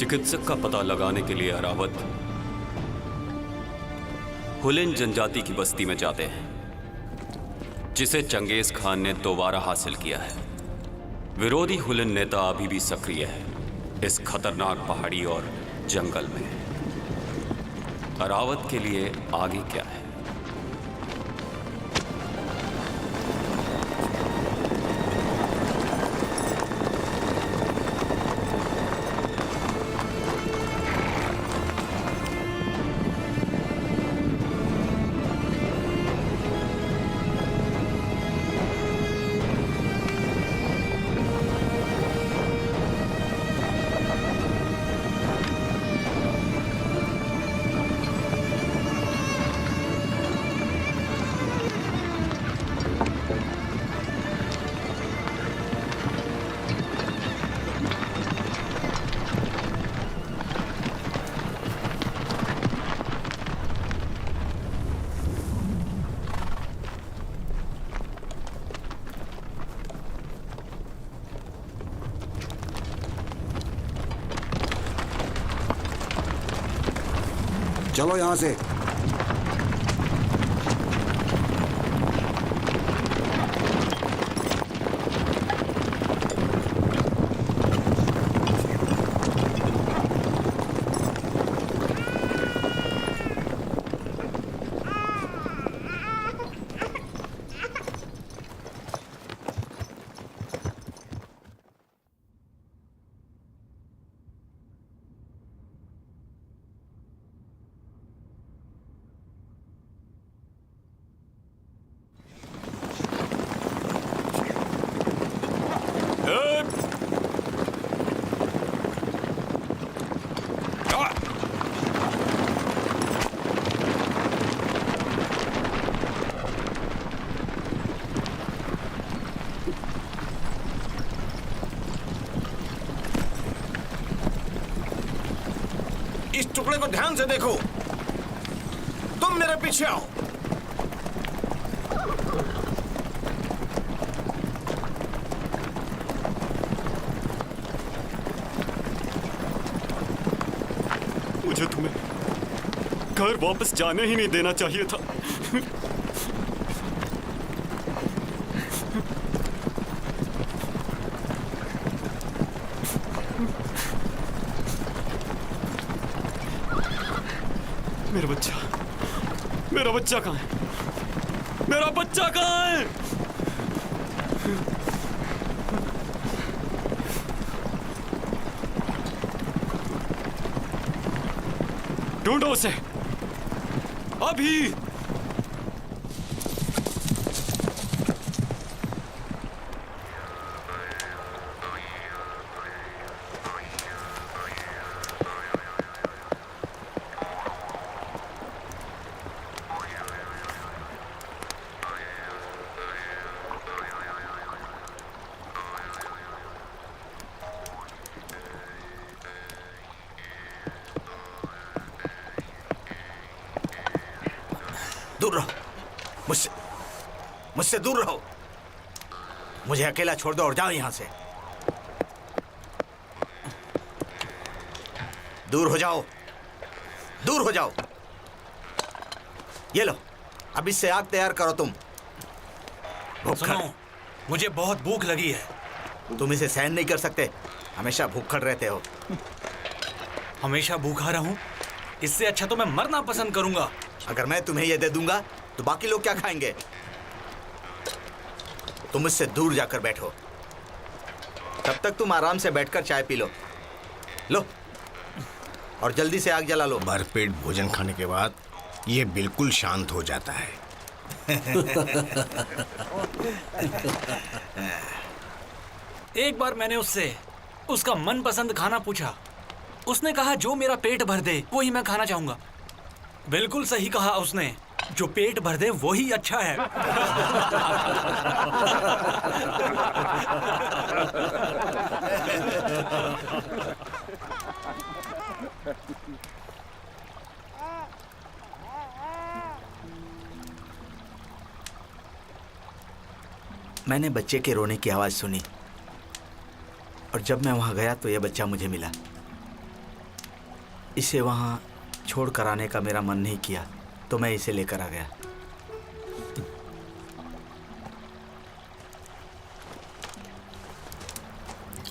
चिकित्सक का पता लगाने के लिए अरावत हुलिन जनजाति की बस्ती में जाते हैं, जिसे चंगेज खान ने दोबारा हासिल किया है। विरोधी हुलिन नेता अभी भी सक्रिय है इस खतरनाक पहाड़ी और जंगल में। अरावत के लिए आगे क्या है? चलो यहां से। इस टुकड़े को ध्यान से देखो। तुम मेरे पीछे आओ। मुझे तुम्हें घर वापस जाने ही नहीं देना चाहिए था। मेरा बच्चा कहाँ है? मेरा बच्चा कहाँ है? ढूंढो उसे अभी। दूर रहो, मुझसे दूर रहो। मुझे अकेला छोड़ दो और जाओ यहां से। दूर हो जाओ, दूर हो जाओ। ये लो, अब इससे आग तैयार करो। तुम सुनो, मुझे बहुत भूख लगी है। तुम इसे सहन नहीं कर सकते, हमेशा भूखड़ रहते हो। हमेशा भूखा रहूं? इससे अच्छा तो मैं मरना पसंद करूंगा। अगर मैं तुम्हें ये दे दूंगा तो बाकी लोग क्या खाएंगे? तुम इससे दूर जाकर बैठो। तब तक तुम आराम से बैठकर चाय पी लो। लो, और जल्दी से आग जला लो। भरपेट भोजन खाने के बाद ये बिल्कुल शांत हो जाता है। एक बार मैंने उससे उसका मनपसंद खाना पूछा। उसने कहा जो मेरा पेट भर दे वो ही मैं खाना चाहूंगा। बिल्कुल सही कहा उसने, जो पेट भर दे वो ही अच्छा है। मैंने बच्चे के रोने की आवाज सुनी और जब मैं वहां गया तो यह बच्चा मुझे मिला। इसे वहाँ छोड़ कर आने का मेरा मन नहीं किया, तो मैं इसे लेकर आ गया।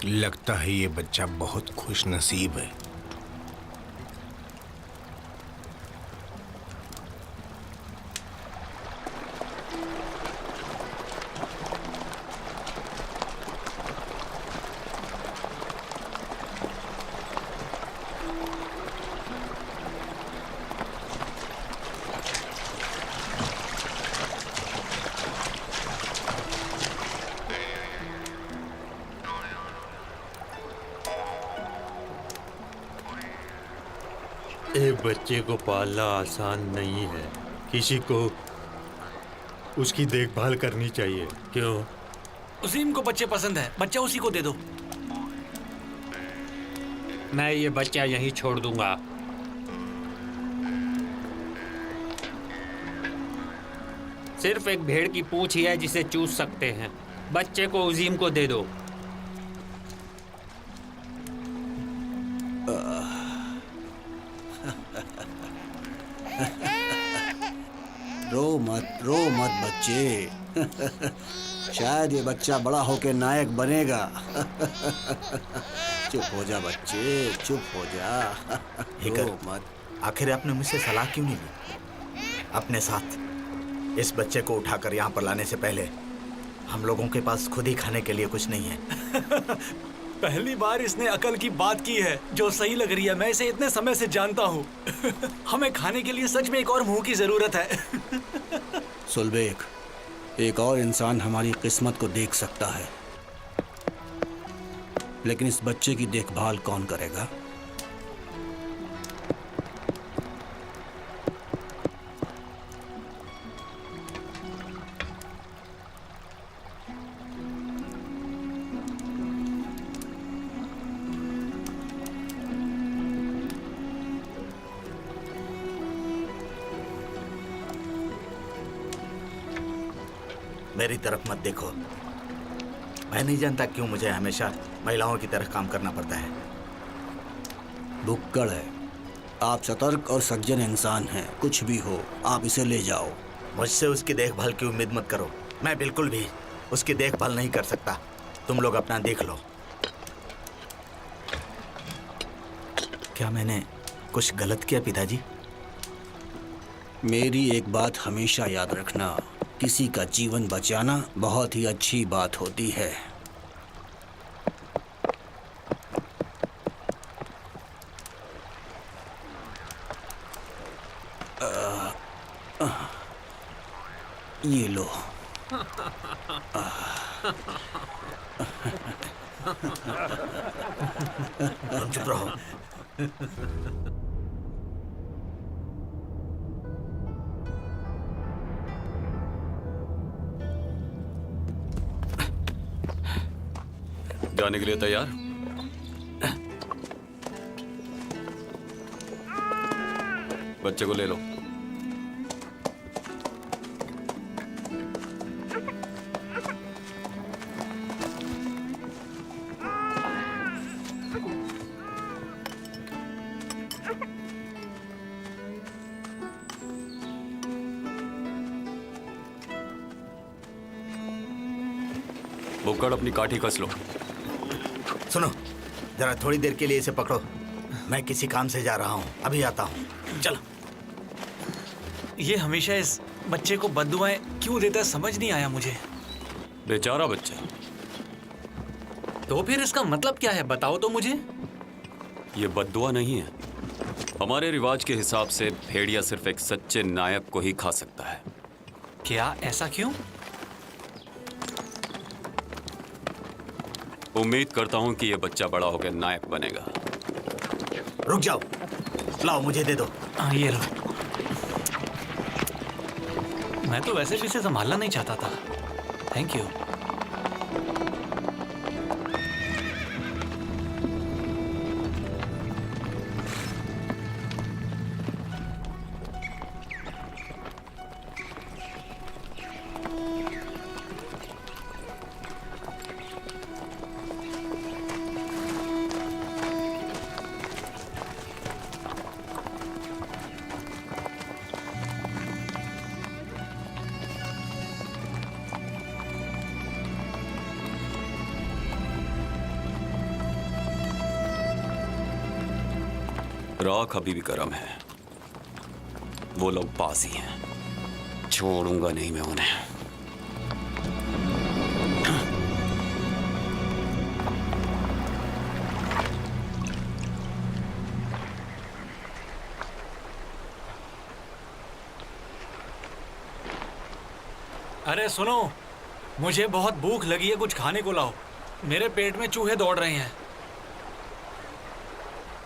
लगता है ये बच्चा बहुत खुश नसीब है। एक बच्चे को पालना आसान नहीं है। किसी को उसकी देखभाल करनी चाहिए। क्यों? उसीम को बच्चे पसंद है, बच्चा उसी को दे दो। मैं ये बच्चा यहीं छोड़ दूंगा। सिर्फ एक भेड़ की पूंछ ही है जिसे चूस सकते हैं। बच्चे को उजीम को दे दो। रो मत बच्चे। शायद ये बच्चा बड़ा होकर नायक बनेगा। चुप हो जा बच्चे, चुप हो जा। रो मत। आखिर आपने मुझसे सलाह क्यों नहीं ली? अपने साथ इस बच्चे को उठाकर यहाँ पर लाने से पहले हम लोगों के पास खुद ही खाने के लिए कुछ नहीं है। पहली बार इसने अकल की बात की है जो सही लग रही है। मैं इसे इतने समय से जानता हूँ। हमें खाने के लिए सच में एक और मुंह की जरूरत है। सुलबेक, एक और इंसान हमारी किस्मत को देख सकता है, लेकिन इस बच्चे की देखभाल कौन करेगा? मेरी तरफ मत देखो। मैं नहीं जानता क्यों मुझे हमेशा महिलाओं की तरह काम करना पड़ता है। भुक्कड़ है। आप सतर्क और सज्जन इंसान हैं। कुछ भी हो, आप इसे ले जाओ। मुझसे उसकी देखभाल की उम्मीद मत करो। मैं बिल्कुल भी उसकी देखभाल नहीं कर सकता। तुम लोग अपना देख लो। क्या मैंने कुछ गलत किया पिताजी? मेरी एक बात हमेशा याद रखना, किसी का जीवन बचाना बहुत ही अच्छी बात होती है। ये लो। तुम चुप रहो। जाने के लिए तैयार? बच्चे को ले लो। बुक्कड़, अपनी काठी कस लो। सुनो, जरा थोड़ी देर के लिए इसे पकड़ो। मैं किसी काम से जा रहा हूँ, अभी आता हूँ। चलो। ये हमेशा इस बच्चे को बद्दुआएं क्यों देता है, समझ नहीं आया मुझे। बेचारा बच्चा। तो फिर इसका मतलब क्या है, बताओ तो मुझे। ये बद्दुआ नहीं है। हमारे रिवाज के हिसाब से भेड़िया सिर्फ एक सच्चे नायक को ही खा सकता है। क्या? ऐसा क्यों? उम्मीद करता हूं कि ये बच्चा बड़ा होकर नायक बनेगा। रुक जाओ, लाओ मुझे दे दो। ये लो। मैं तो वैसे भी इसे संभालना नहीं चाहता था। Thank you. राख अभी भी गर्म है। वो लोग बाजी हैं, छोड़ूंगा नहीं मैं उन्हें। अरे सुनो, मुझे बहुत भूख लगी है, कुछ खाने को लाओ। मेरे पेट में चूहे दौड़ रहे हैं।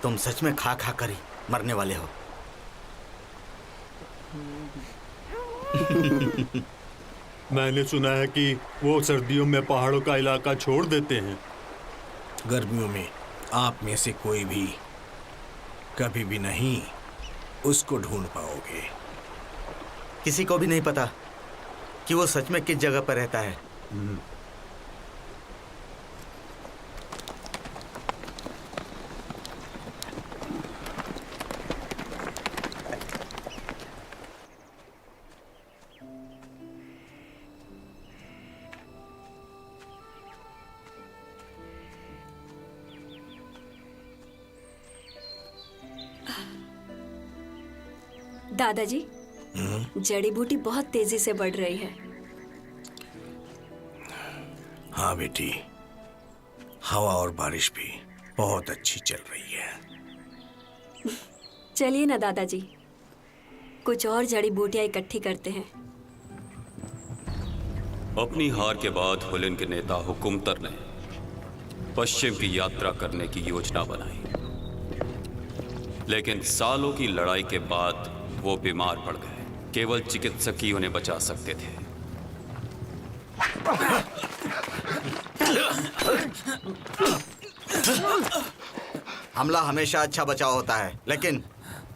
तुम सच में खा खा कर ही मरने वाले हो। मैंने सुना है कि वो सर्दियों में पहाड़ों का इलाका छोड़ देते हैं। गर्मियों में आप में से कोई भी कभी भी नहीं उसको ढूंढ पाओगे। किसी को भी नहीं पता कि वो सच में किस जगह पर रहता है। दादाजी, जड़ी बूटी बहुत तेजी से बढ़ रही है। हाँ बेटी, हवा और बारिश भी बहुत अच्छी चल रही है। चलिए ना दादाजी, कुछ और जड़ी बूटियां इकट्ठी करते हैं। अपनी हार के बाद हुलिन के नेता हुकुमतर ने पश्चिम की यात्रा करने की योजना बनाई, लेकिन सालों की लड़ाई के बाद वो बीमार पड़ गए। केवल चिकित्सक ही उन्हें बचा सकते थे। हमला हमेशा अच्छा बचाव होता है, लेकिन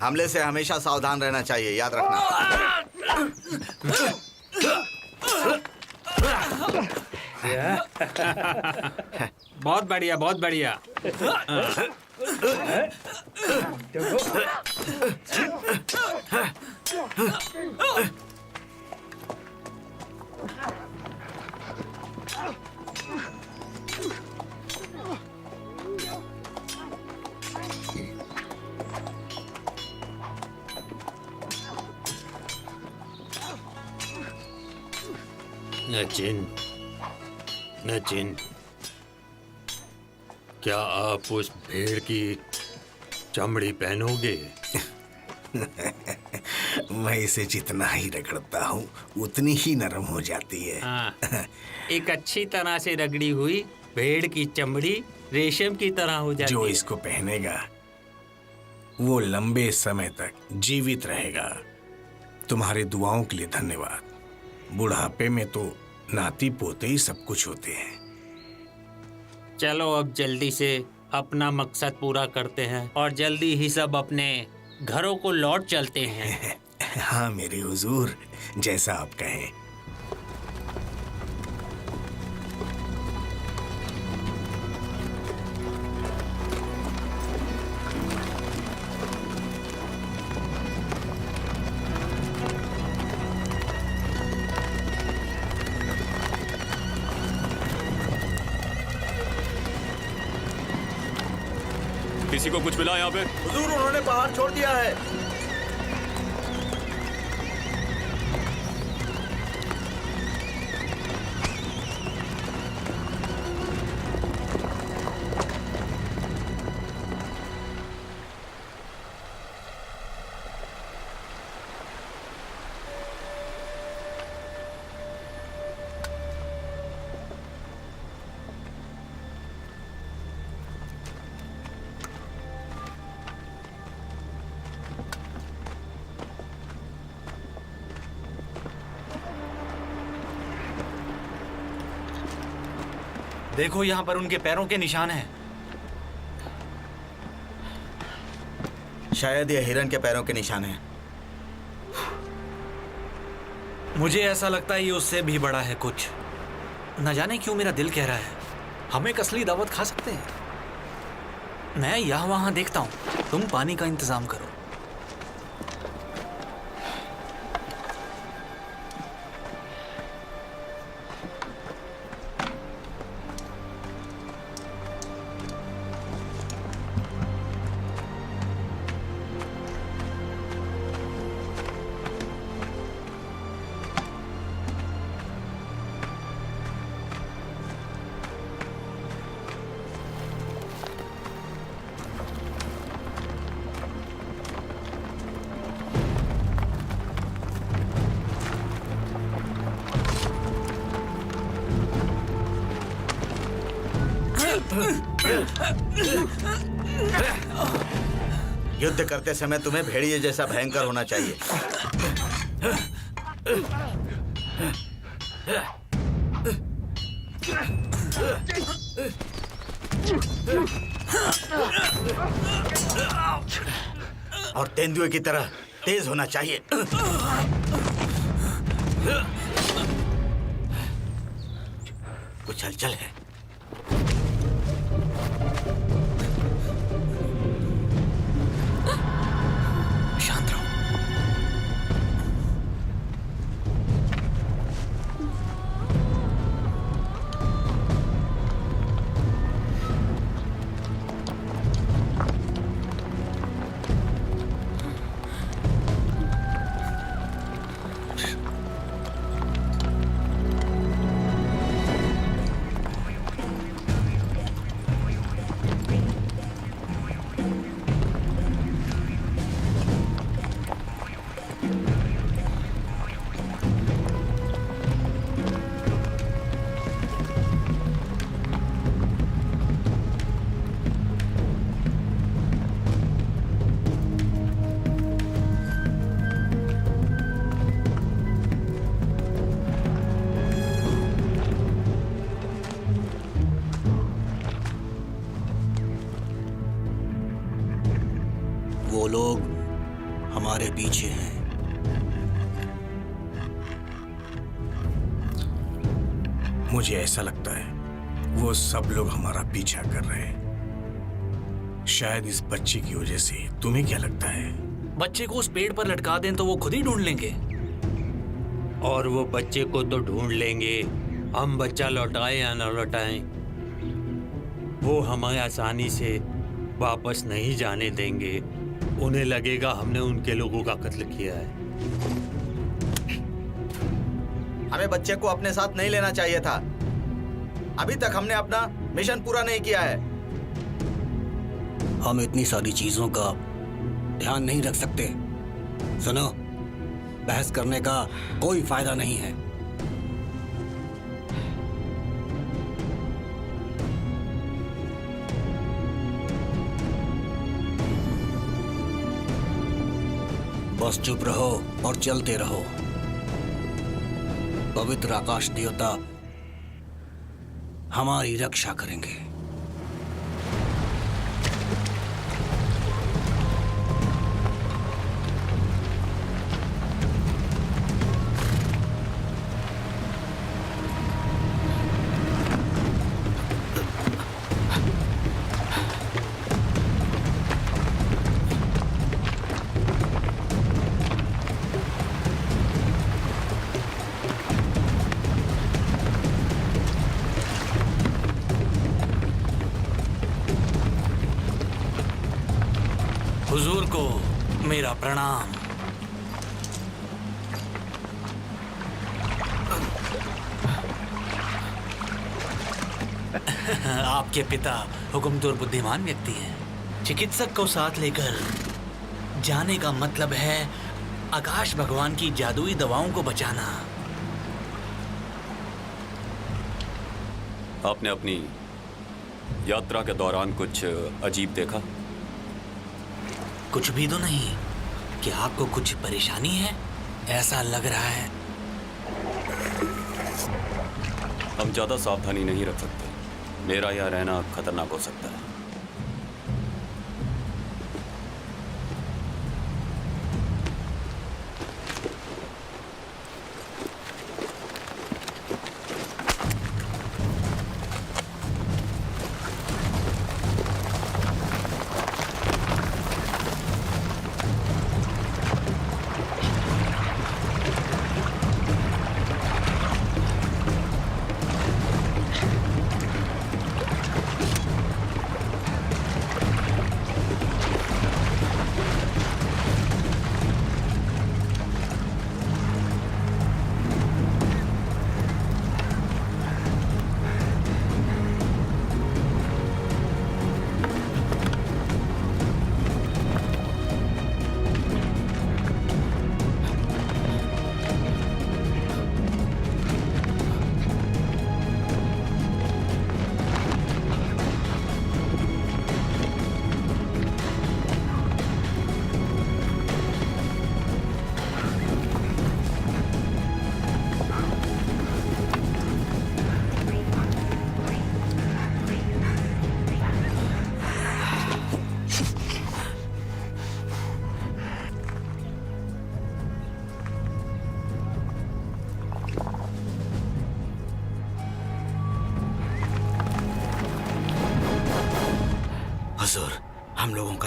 हमले से हमेशा सावधान रहना चाहिए, याद रखना। बहुत बढ़िया, बहुत बढ़िया। नचिन, क्या आप उस भेड़ की चमड़ी पहनोगे? मैं इसे जितना ही रगड़ता हूँ उतनी ही नरम हो जाती है। हाँ, एक अच्छी तरह से रगड़ी हुई भेड़ की चमड़ी रेशम की तरह हो जाती जो है। इसको पहनेगा वो लंबे समय तक जीवित रहेगा। तुम्हारे दुआओं के लिए धन्यवाद। बुढ़ापे में तो नाती पोते ही सब कुछ होते हैं। चलो अब जल्दी से अपना मकसद पूरा करते हैं और जल्दी ही सब अपने घरों को लौट चलते हैं। हाँ मेरे हुजूर, जैसा आप कहें। किसी को कुछ मिला यहाँ पे? हुजूर, उन्होंने पहाड़ छोड़ दिया है। देखो, यहाँ पर उनके पैरों के निशान हैं। शायद ये हिरन के पैरों के निशान हैं। मुझे ऐसा लगता है ये उससे भी बड़ा है कुछ। न जाने क्यों मेरा दिल कह रहा है हम एक असली दावत खा सकते हैं। मैं यहाँ वहाँ देखता हूँ, तुम पानी का इंतजाम करो। युद्ध करते समय तुम्हें भेड़िए जैसा भयंकर होना चाहिए। और तेंदुए की तरह तेज होना चाहिए। कुछ हलचल है। शांत रहो। वो लोग हमारे पीछे हैं। मुझे ऐसा लगता है वो सब लोग हमारा पीछा कर रहे हैं, शायद इस बच्चे की वजह से। तुम्हें क्या लगता है? बच्चे को उस पेड़ पर लटका दें तो वो खुद ही ढूंढ लेंगे। और वो बच्चे को तो ढूंढ लेंगे, हम बच्चा लौटाएं या न लौटाएं, वो हमें आसानी से वापस नहीं जाने देंगे। उन्हें लगेगा हमने उनके लोगों का कत्ल किया है। हमें बच्चे को अपने साथ नहीं लेना चाहिए था। अभी तक हमने अपना मिशन पूरा नहीं किया है। हम इतनी सारी चीजों का ध्यान नहीं रख सकते। सुनो, बहस करने का कोई फायदा नहीं है। बस चुप रहो और चलते रहो। पवित्र आकाश देवता हमारी रक्षा करेंगे। हुजूर को मेरा प्रणाम। आपके पिता हुकुमतुर बुद्धिमान व्यक्ति हैं। चिकित्सक को साथ लेकर जाने का मतलब है आकाश भगवान की जादुई दवाओं को बचाना। आपने अपनी यात्रा के दौरान कुछ अजीब देखा? कुछ भी तो नहीं। क्या आपको कुछ परेशानी है? ऐसा लग रहा है। हम ज्यादा सावधानी नहीं रख सकते। मेरा यहाँ रहना खतरनाक हो सकता है।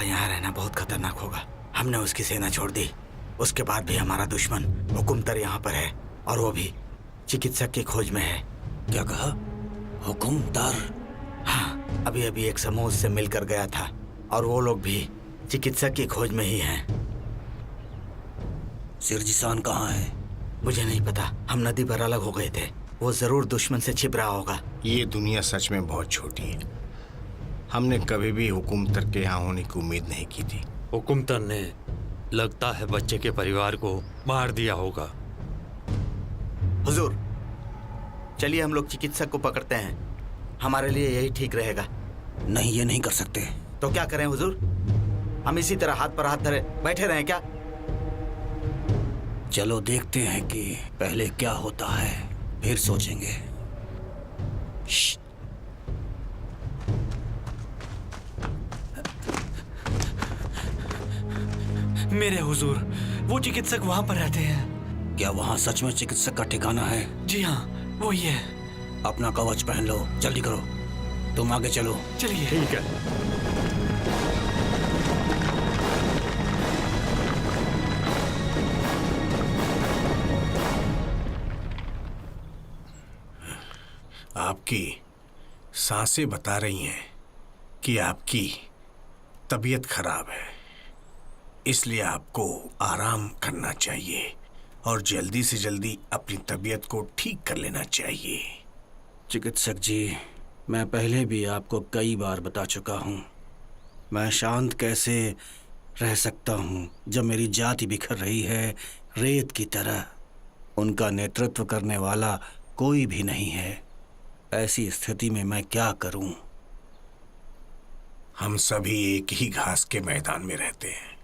यहाँ रहना बहुत खतरनाक होगा। हमने उसकी सेना छोड़ दी, उसके बाद भी हमारा दुश्मन हुकुमतर यहाँ पर है, और वो भी चिकित्सक की खोज में है। क्या कहा? हुकुमदार? हाँ, अभी अभी एक समूह से मिलकर गया था, और वो लोग भी चिकित्सक की खोज में ही हैं। सिरजिसान कहाँ है? मुझे नहीं पता, हम नदी पर अलग हो गए थे। वो जरूर दुश्मन से छिप रहा होगा। ये दुनिया सच में बहुत छोटी है। हमने कभी भी हुकूमतर के यहाँ होने की उम्मीद नहीं की थी। हुकुमतर ने लगता है बच्चे के परिवार को मार दिया होगा। हुजूर, चलिए हम लोग चिकित्सक को पकड़ते हैं, हमारे लिए यही ठीक रहेगा। नहीं, ये नहीं कर सकते। तो क्या करें हुजूर? हम इसी तरह हाथ पर हाथ धरे बैठे रहें क्या? चलो देखते हैं कि पहले क्या होता है, फिर सोचेंगे। श्श्श। मेरे हुजूर, वो चिकित्सक वहां पर रहते हैं। क्या वहां सच में चिकित्सक का ठिकाना है? जी हाँ, वो ही है। अपना कवच पहन लो, जल्दी करो। तुम आगे चलो। चलिए। ठीक है। आपकी सांसें बता रही हैं कि आपकी तबीयत खराब है, इसलिए आपको आराम करना चाहिए और जल्दी से जल्दी अपनी तबीयत को ठीक कर लेना चाहिए। चिकित्सक जी, मैं पहले भी आपको कई बार बता चुका हूँ, मैं शांत कैसे रह सकता हूँ जब मेरी जाति बिखर रही है रेत की तरह। उनका नेतृत्व करने वाला कोई भी नहीं है। ऐसी स्थिति में मैं क्या करूं? हम सभी एक ही घास के मैदान में रहते हैं।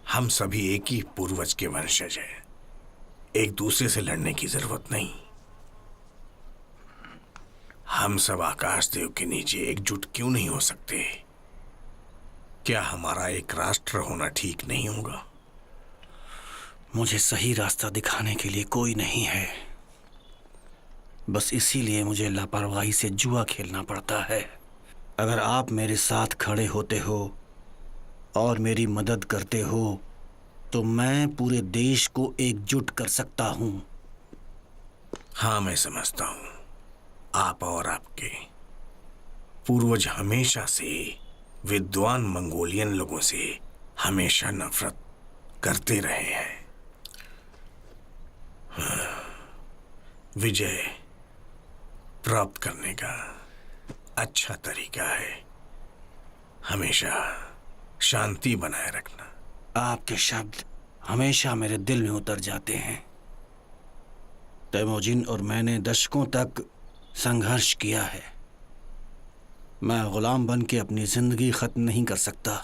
हम सभी एक ही पूर्वज के वंशज हैं। एक दूसरे से लड़ने की जरूरत नहीं। हम सब आकाश देव के नीचे एकजुट क्यों नहीं हो सकते? क्या हमारा एक राष्ट्र होना ठीक नहीं होगा? मुझे सही रास्ता दिखाने के लिए कोई नहीं है, बस इसीलिए मुझे लापरवाही से जुआ खेलना पड़ता है। अगर आप मेरे साथ खड़े होते हो और मेरी मदद करते हो तो मैं पूरे देश को एकजुट कर सकता हूं। हाँ, मैं समझता हूं। आप और आपके पूर्वज हमेशा से विद्वान मंगोलियन लोगों से हमेशा नफरत करते रहे हैं। विजय प्राप्त करने का अच्छा तरीका है हमेशा शांति बनाए रखना। आपके शब्द हमेशा मेरे दिल में उतर जाते हैं। तैमोजिन और मैंने दशकों तक संघर्ष किया है। मैं गुलाम बन के अपनी जिंदगी खत्म नहीं कर सकता।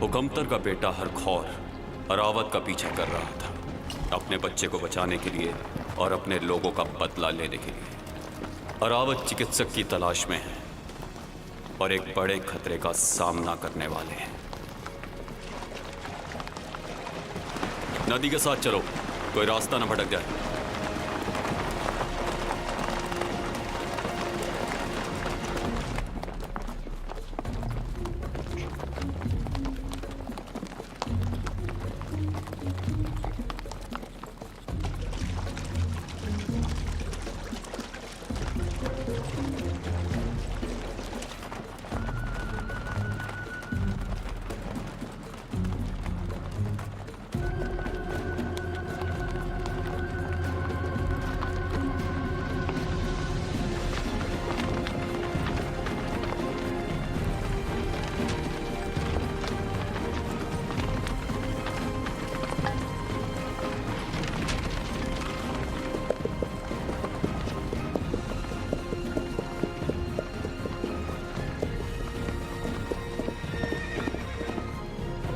हुकमतर का बेटा हरखौर अरावत का पीछा कर रहा था अपने बच्चे को बचाने के लिए और अपने लोगों का बदला लेने के लिए। अरावत चिकित्सक की तलाश में है और एक बड़े खतरे का सामना करने वाले हैं। नदी के साथ चलो, कोई रास्ता न भटक जाए।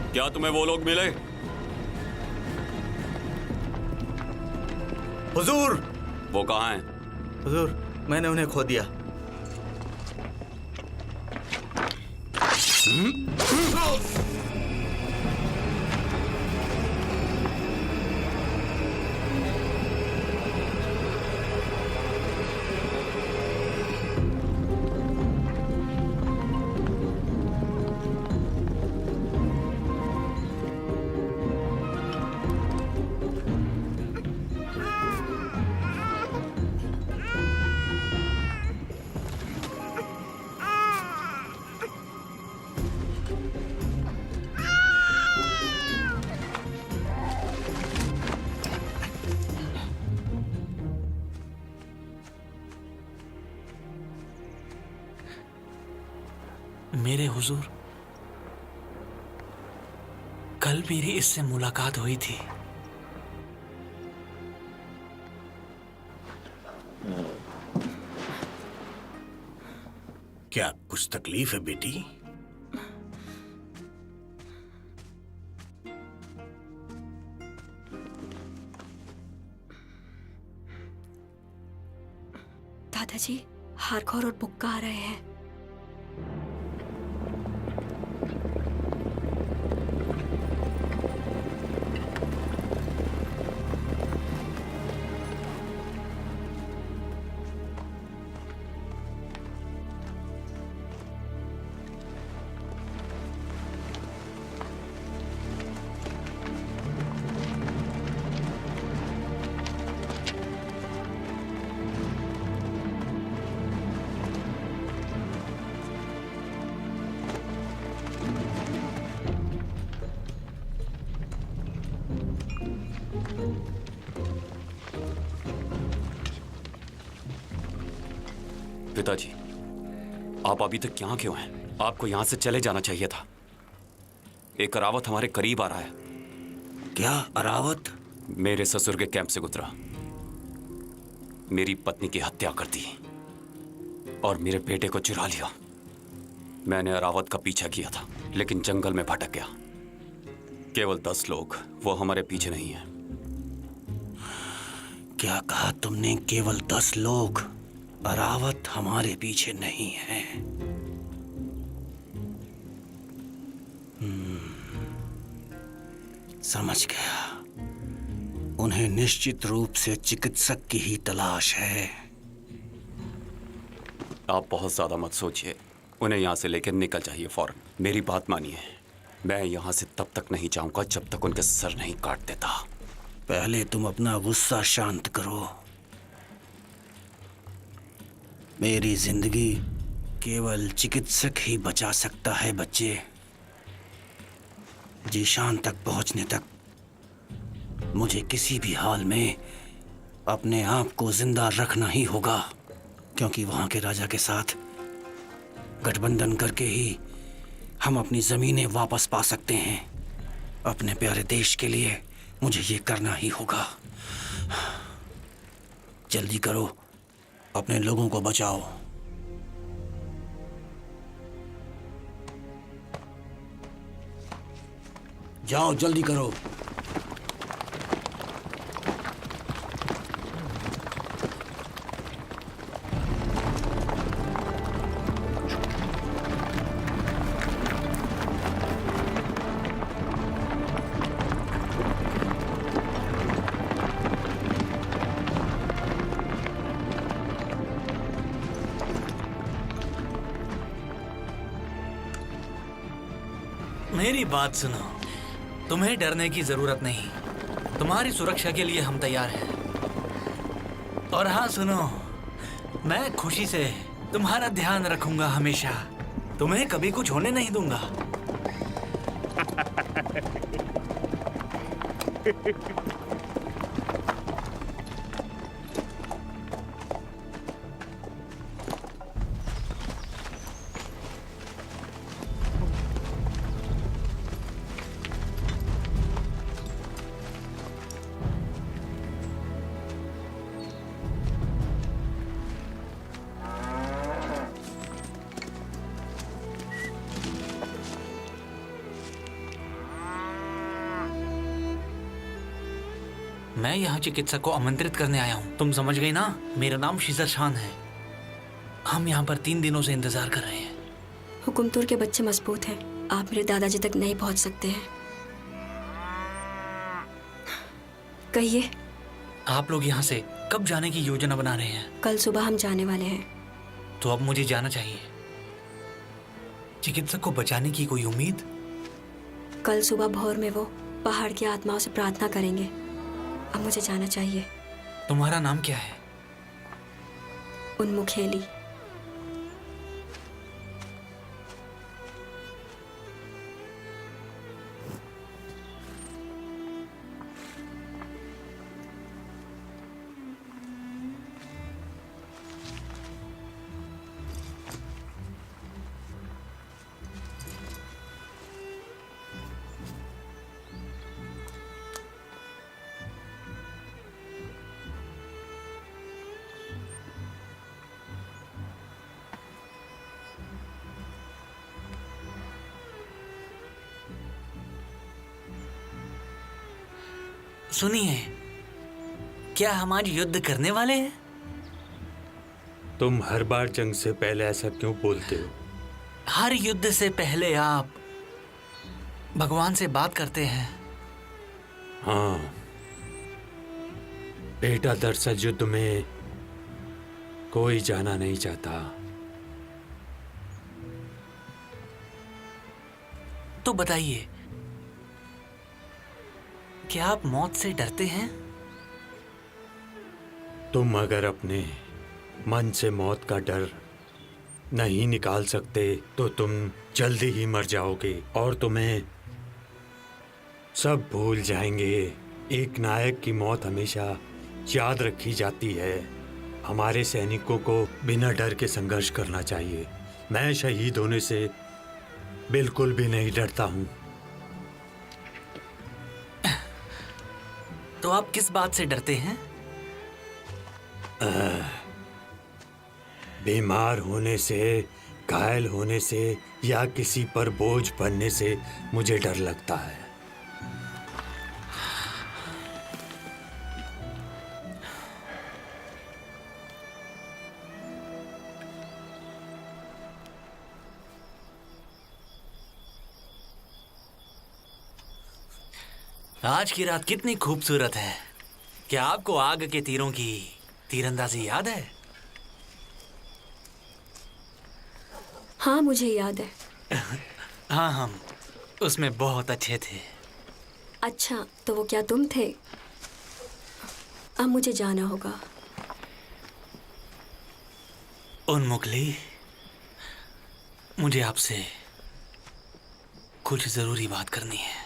क्या तुम्हें वो लोग मिले? हुजूर, वो कहाँ है? हुजूर, मैंने उन्हें खो दिया। मेरे हुजूर, कल मेरी इससे मुलाकात हुई थी। क्या कुछ तकलीफ है बेटी? दादाजी, हारखोर और बुक्का आ रहे हैं। पिताजी, आप अभी तक यहाँ क्यों हैं? आपको यहाँ से चले जाना चाहिए था। एक अरावत हमारे करीब आ रहा है। क्या अरावत? मेरे ससुर के कैंप से गुजरा, मेरी पत्नी की हत्या कर दी और मेरे बेटे को चुरा लिया। मैंने अरावत का पीछा किया था, लेकिन जंगल में भटक गया। केवल 10 लोग, वो हमारे पीछे नहीं है। क्या कहा तुमने? केवल 10 लोग? अरावत हमारे पीछे नहीं है। समझ गया। उन्हें निश्चित रूप से चिकित्सक की ही तलाश है। आप बहुत ज्यादा मत सोचिए, उन्हें यहाँ से लेकर निकल जाइए फौरन। मेरी बात मानिए, मैं यहाँ से तब तक नहीं जाऊंगा जब तक उनके सर नहीं काट देता। पहले तुम अपना गुस्सा शांत करो। मेरी जिंदगी केवल चिकित्सक ही बचा सकता है बच्चे। जीशान तक पहुंचने तक मुझे किसी भी हाल में अपने आप को जिंदा रखना ही होगा, क्योंकि वहां के राजा के साथ गठबंधन करके ही हम अपनी जमीनें वापस पा सकते हैं। अपने प्यारे देश के लिए मुझे ये करना ही होगा। जल्दी करो, अपने लोगों को बचाओ। जाओ, जल्दी करो। मेरी बात सुनो, तुम्हें डरने की जरूरत नहीं। तुम्हारी सुरक्षा के लिए हम तैयार हैं। और हाँ सुनो, मैं खुशी से तुम्हारा ध्यान रखूंगा हमेशा। तुम्हें कभी कुछ होने नहीं दूंगा। मैं यहाँ चिकित्सक को आमंत्रित करने आया हूँ। तुम समझ गई ना? मेरा नाम शीजर शान है। हम यहाँ पर 3 दिनों से इंतजार कर रहे हैं। हुकुमतुर के बच्चे मजबूत हैं। आप मेरे दादाजी तक नहीं पहुँच सकते हैं। कहिए। आप लोग यहाँ से कब जाने की योजना बना रहे हैं? कल सुबह हम जाने वाले हैं। तो अब मुझे जाना चाहिए। चिकित्सक को बचाने की कोई उम्मीद? कल सुबह भोर में वो पहाड़ की आत्माओं से प्रार्थना करेंगे। अब मुझे जाना चाहिए। तुम्हारा नाम क्या है? उन्मुखेली। सुनिए, क्या हम आज युद्ध करने वाले हैं? तुम हर बार जंग से पहले ऐसा क्यों बोलते हो? हर युद्ध से पहले आप भगवान से बात करते हैं। हाँ बेटा, दरअसल युद्ध में कोई जाना नहीं चाहता। तो बताइए, क्या आप मौत से डरते हैं? तुम अगर अपने मन से मौत का डर नहीं निकाल सकते तो तुम जल्दी ही मर जाओगे और तुम्हें सब भूल जाएंगे। एक नायक की मौत हमेशा याद रखी जाती है। हमारे सैनिकों को बिना डर के संघर्ष करना चाहिए। मैं शहीद होने से बिल्कुल भी नहीं डरता हूँ। तो आप किस बात से डरते हैं? बीमार होने से, घायल होने से या किसी पर बोझ बनने से मुझे डर लगता है। आज की रात कितनी खूबसूरत है। क्या आपको आग के तीरों की तीरंदाजी याद है? हाँ, मुझे याद है। हाँ, हम उसमें बहुत अच्छे थे। अच्छा, तो वो क्या तुम थे? अब मुझे जाना होगा। उन्मुखली, मुझे आपसे कुछ जरूरी बात करनी है।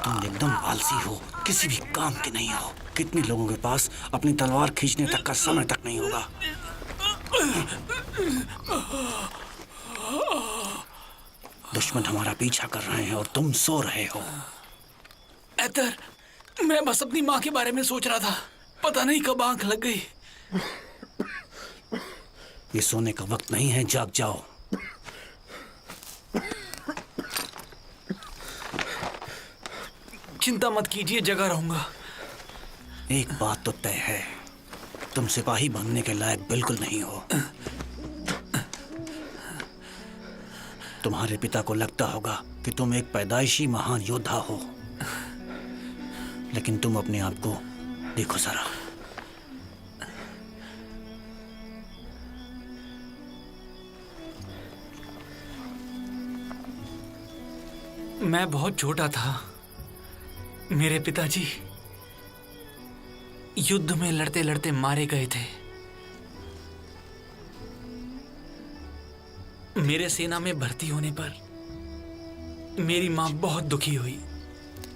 तुम एकदम आलसी हो, किसी भी काम के नहीं हो। कितने लोगों के पास अपनी तलवार खींचने तक का समय तक नहीं होगा। दुश्मन हमारा पीछा कर रहे हैं और तुम सो रहे हो। एतर, मैं बस अपनी माँ के बारे में सोच रहा था। पता नहीं कब आंख लग गई। ये सोने का वक्त नहीं है, जाग जाओ। चिंता मत कीजिए, जगा रहूंगा। एक बात तो तय है, तुम सिपाही बनने के लायक बिल्कुल नहीं हो। तुम्हारे पिता को लगता होगा कि तुम एक पैदाइशी महान योद्धा हो, लेकिन तुम अपने आप को देखो जरा। मैं बहुत छोटा था। मेरे पिताजी युद्ध में लड़ते लड़ते मारे गए थे। मेरे सेना में भर्ती होने पर मेरी मां बहुत दुखी हुई।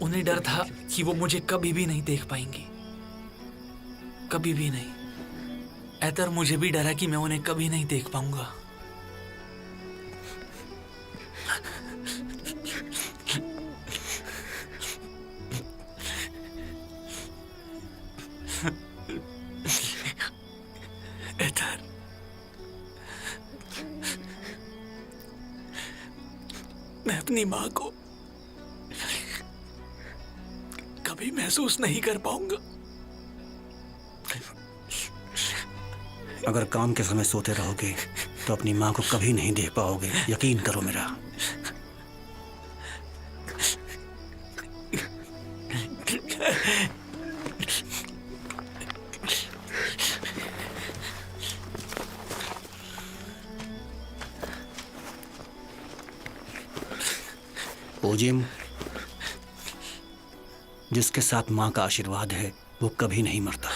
उन्हें डर था कि वो मुझे कभी भी नहीं देख पाएंगी, कभी भी नहीं। ऐतर मुझे भी डरा कि मैं उन्हें कभी नहीं देख पाऊंगा। ऐतर, मैं अपनी मां को कभी महसूस नहीं कर पाऊंगा। अगर काम के समय सोते रहोगे तो अपनी मां को कभी नहीं देख पाओगे, यकीन करो मेरा। ओजिम, जिसके साथ मां का आशीर्वाद है वो कभी नहीं मरता।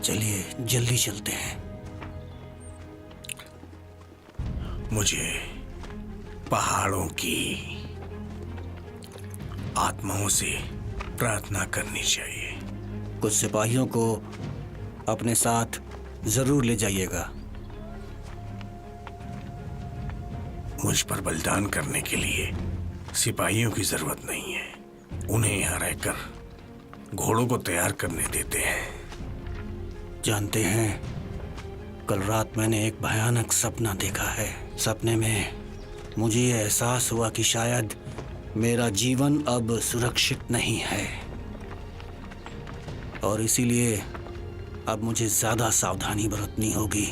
चलिए जल्दी चलते हैं। मुझे पहाड़ों की आत्माओं से प्रार्थना करनी चाहिए। कुछ सिपाहियों को अपने साथ जरूर ले जाइएगा। मुझ पर बलिदान करने के लिए सिपाहियों की जरूरत नहीं है। उन्हें यहाँ रहकर घोड़ों को तैयार करने देते हैं। जानते हैं, कल रात मैंने एक भयानक सपना देखा है। सपने में मुझे ये एहसास हुआ कि शायद मेरा जीवन अब सुरक्षित नहीं है, और इसीलिए अब मुझे ज्यादा सावधानी बरतनी होगी।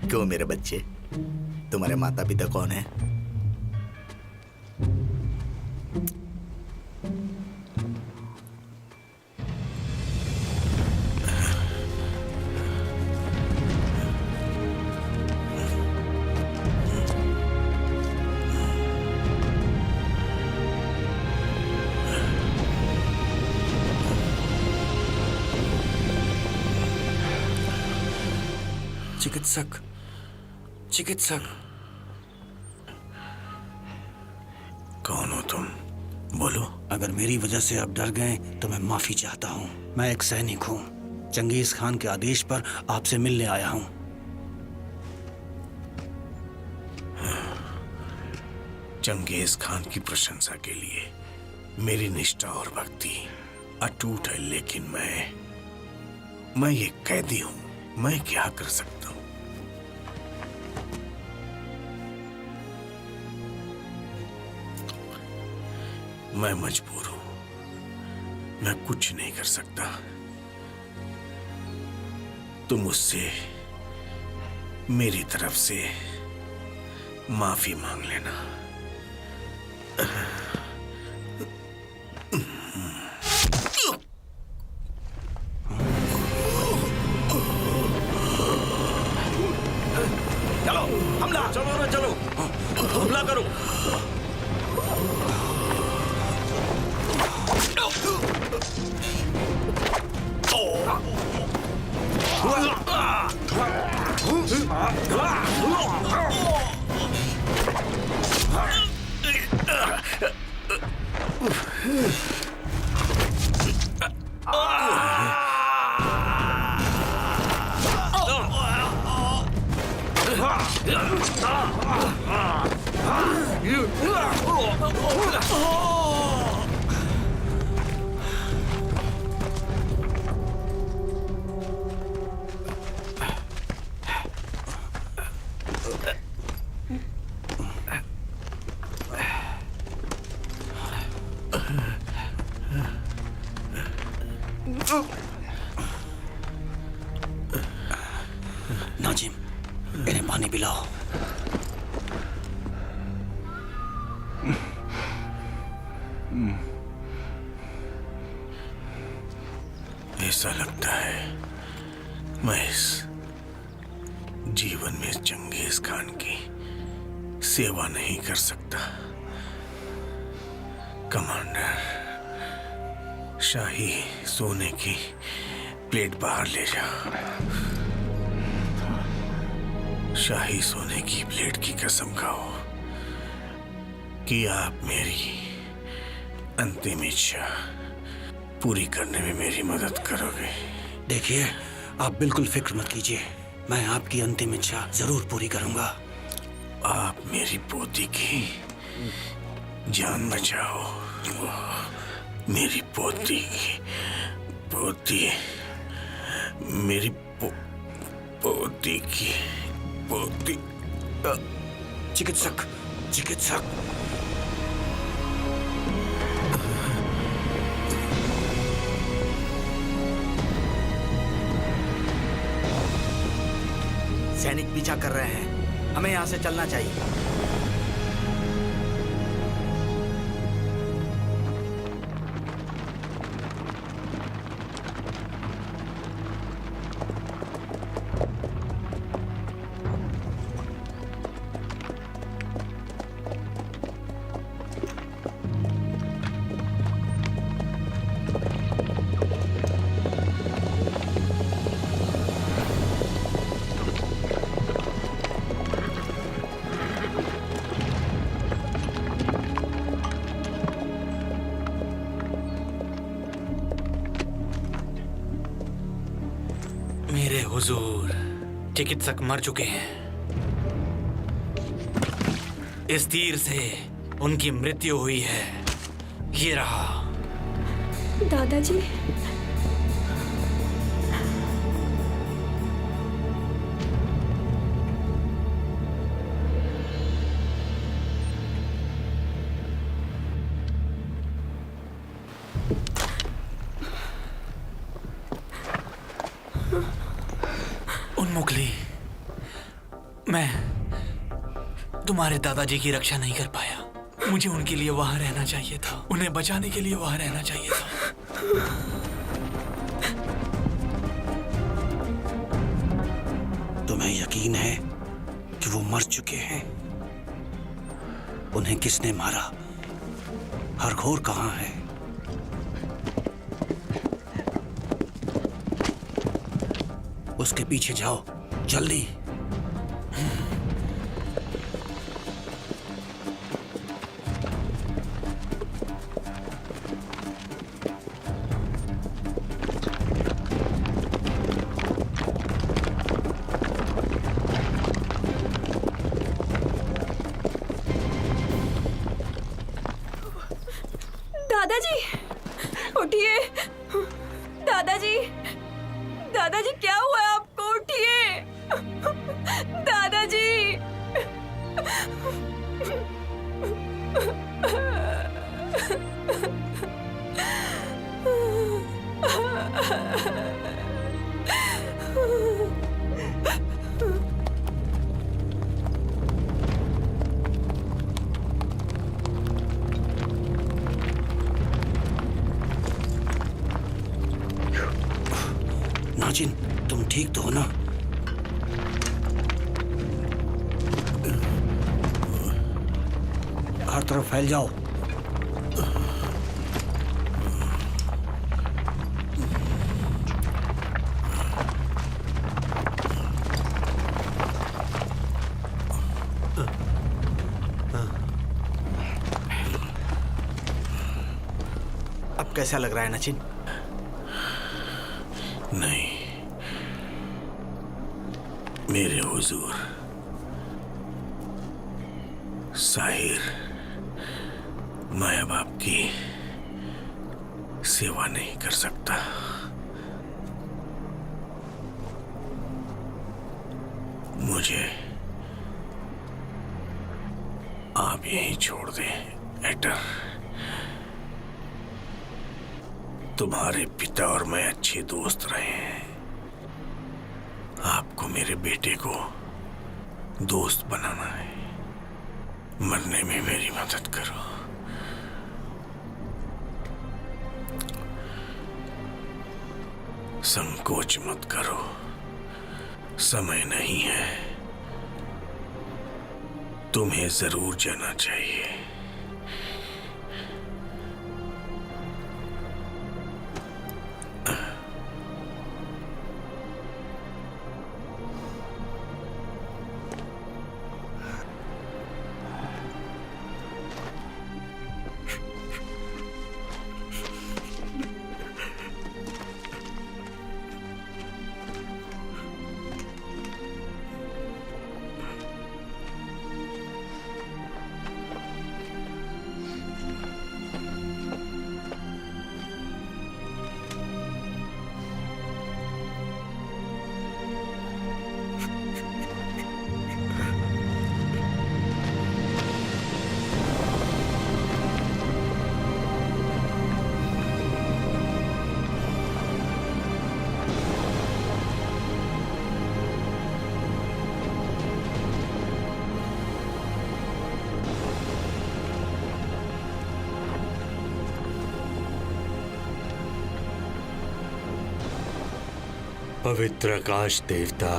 क्यों मेरे बच्चे, तुम्हारे माता पिता कौन है? चिकित्सक, चिकित्सक। कौन हो तुम? बोलो। अगर मेरी वजह से आप डर गए तो मैं माफी चाहता हूँ। मैं एक सैनिक हूँ। चंगेज खान के आदेश पर आपसे मिलने आया हूँ। चंगेज खान की प्रशंसा के लिए मेरी निष्ठा और भक्ति अटूट है, लेकिन मैं ये कैदी हूँ। मैं क्या कर सकता हूँ? मैं मजबूर हूं, मैं कुछ नहीं कर सकता। तुम मुझसे मेरी तरफ से माफी मांग लेना। चलो हमला, चलो ना, चलो हमला करो। नाजिम, इन्हें पानी पिलाओ। ऐसा लगता है मैं इस जीवन में चंगेज खान की सेवा नहीं कर सकता। कमांडर, शाही सोने की प्लेट बाहर ले जा। शाही सोने की प्लेट की कसम खाओ कि आप मेरी अंतिम इच्छा पूरी करने में मेरी मदद करोगे। देखिए, आप बिल्कुल फिक्र मत कीजिए, मैं आपकी अंतिम इच्छा जरूर पूरी करूंगा। आप मेरी पोती की जान बचाओ। मेरी पोती की मेरी पोती की पोती। चिकित्सक, चिकित्सक, सैनिक पीछा कर रहे हैं, हमें यहाँ से चलना चाहिए। मेरे हुजूर, चिकित्सक मर चुके हैं। इस तीर से उनकी मृत्यु हुई है। ये रहा। दादाजी, उन्मुखली, मैं तुम्हारे दादाजी की रक्षा नहीं कर पाया। मुझे उनके लिए वहां रहना चाहिए था, उन्हें बचाने के लिए वहां रहना चाहिए था। तुम्हें यकीन है कि वो मर चुके हैं? उन्हें किसने मारा? हरघोर कहाँ है? उसके पीछे जाओ, जल्दी। दादाजी, उठिए। दादाजी, दादाजी क्या हुआ है आपको? उठिए दादाजी। नाचिन, तुम ठीक तो हो ना? हर तरफ फैल जाओ। अब कैसा लग रहा है नचिन? नहीं, मेरे हुजूर, साहिर, मैं अब आपकी सेवा नहीं कर सकता। मुझे आप यहीं छोड़ दें एटर। तुम्हारे पिता और मैं अच्छे दोस्त रहे हैं। आपको मेरे बेटे को दोस्त बनाना है। मरने में मेरी मदद करो। संकोच मत करो, समय नहीं है। तुम्हें जरूर जाना चाहिए। पवित्र आकाश देवता,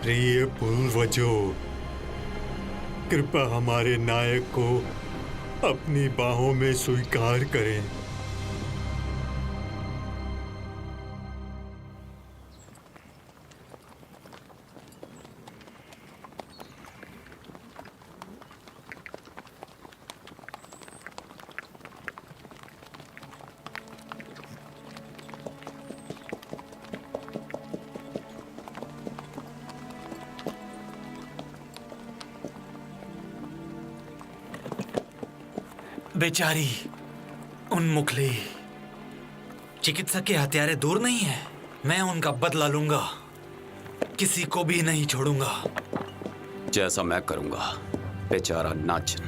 प्रिय पूर्वजों, कृपा हमारे नायक को अपनी बाहों में स्वीकार करें। बेचारी उन्मुखली, चिकित्सक के हत्यारे दूर नहीं है। मैं उनका बदला लूंगा, किसी को भी नहीं छोड़ूंगा। जैसा मैं करूंगा बेचारा नाचिन।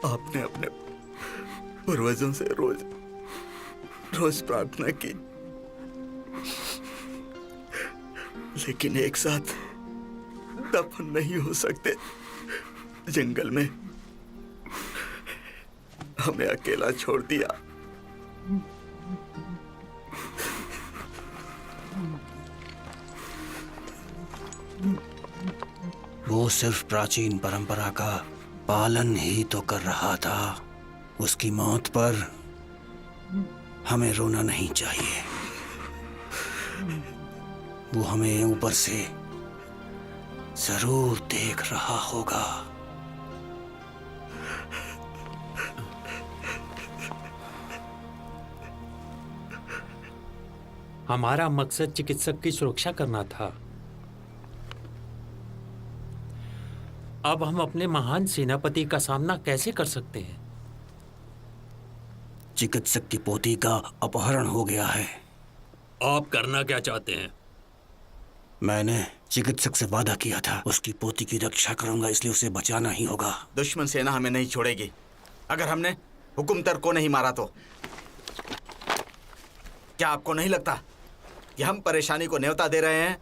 आपने अपने पूर्वजों से रोज रोज प्रार्थना की, लेकिन एक साथ दफन नहीं हो सकते। जंगल में हमें अकेला छोड़ दिया। वो वो सिर्फ प्राचीन परंपरा का पालन ही तो कर रहा था। उसकी मौत पर हमें रोना नहीं चाहिए। वो हमें ऊपर से जरूर देख रहा होगा। हमारा मकसद चिकित्सक की सुरक्षा करना था। अब हम अपने महान सेनापति का सामना कैसे कर सकते हैं? चिकित्सक की पोती का अपहरण हो गया है। आप करना क्या चाहते हैं? मैंने चिकित्सक से वादा किया था, उसकी पोती की रक्षा करूंगा, इसलिए उसे बचाना ही होगा। दुश्मन सेना हमें नहीं छोड़ेगी। अगर हमने हुकुमतर को नहीं मारा तो क्या आपको नहीं लगता कि हम परेशानी को न्योता दे रहे हैं?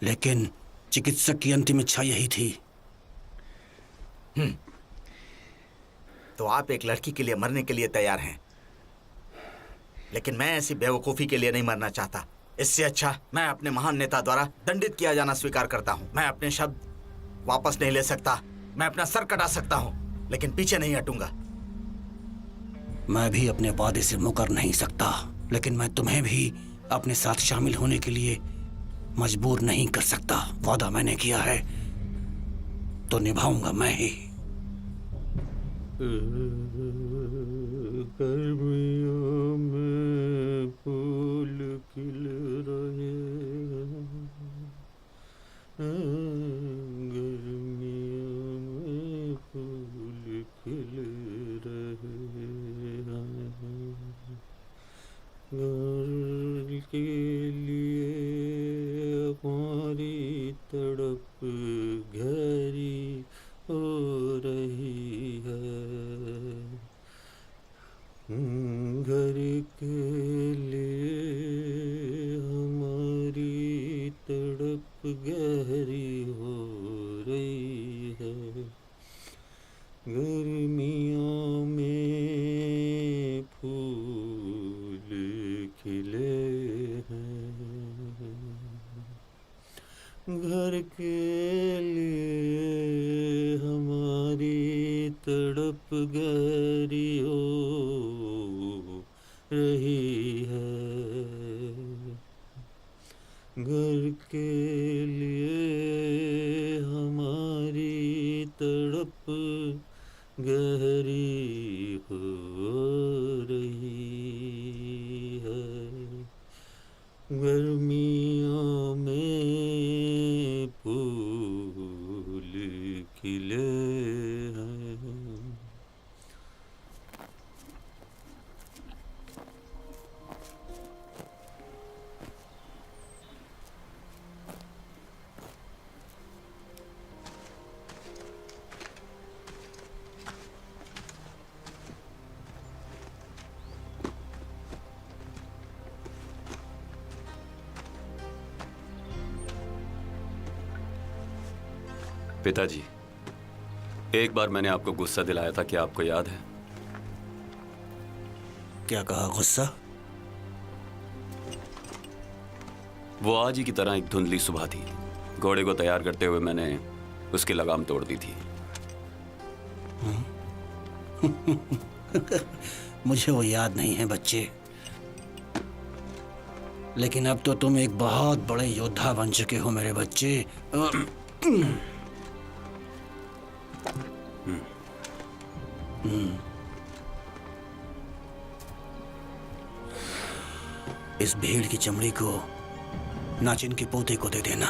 लेकिन चिकित्सक की अंतिम इच्छा यही थी। तो आप एक लड़की के लिए मरने के लिए तैयार हैं, लेकिन मैं ऐसी बेवकूफी के लिए नहीं मरना चाहता। इससे अच्छा मैं अपने महान नेता द्वारा दंडित किया जाना स्वीकार करता हूं। मैं अपने शब्द वापस नहीं ले सकता। मैं अपना सर कटा सकता हूं, लेकिन पीछे नहीं हटूंगा। मैं भी अपने वादे से मुकर नहीं सकता, लेकिन मैं तुम्हें भी अपने साथ शामिल होने के लिए मजबूर नहीं कर सकता। वादा मैंने किया है तो निभाऊंगा मैं ही। गर्मियों में फूल खिल रहे हैं, गर्मियों में फूल खिल रहे हैं, घर के लिए हमारी तड़प गहरी हो रही है, घर के लिए हमारी तड़प गहरी हो रही है, गर्मियों में फूल खिले हैं, घर के लिए हमारी तड़प गहरी हो रही है, घर के लिए हमारी तड़प गहरी हो रही है, गर्मियों में फूल खिले हैं। पिताजी, एक बार मैंने आपको गुस्सा दिलाया था, क्या आपको याद है? क्या कहा? गुस्सा? वो आज ही की तरह एक धुंधली सुबह थी। घोड़े को तैयार करते हुए मैंने उसकी लगाम तोड़ दी थी। मुझे वो याद नहीं है बच्चे, लेकिन अब तो तुम एक बहुत बड़े योद्धा बन चुके हो मेरे बच्चे। इस भेड़ की चमड़ी को नाचिन के पोते को दे देना,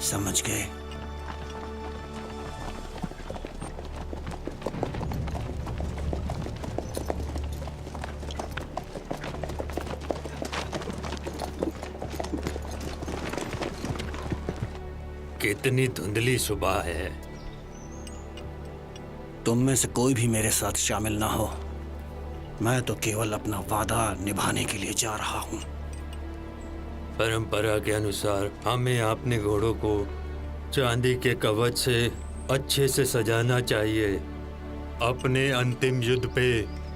समझ गए? कितनी धुंधली सुबह है। तुम में से कोई भी मेरे साथ शामिल ना हो। मैं तो केवल अपना वादा निभाने के लिए जा रहा हूं। परंपरा के अनुसार हमें अपने घोड़ों को चांदी के कवच से अच्छे से सजाना चाहिए अपने अंतिम युद्ध पे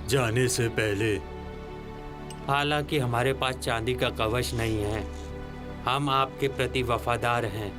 जाने से पहले। हालांकि हमारे पास चांदी का कवच नहीं है, हम आपके प्रति वफादार हैं।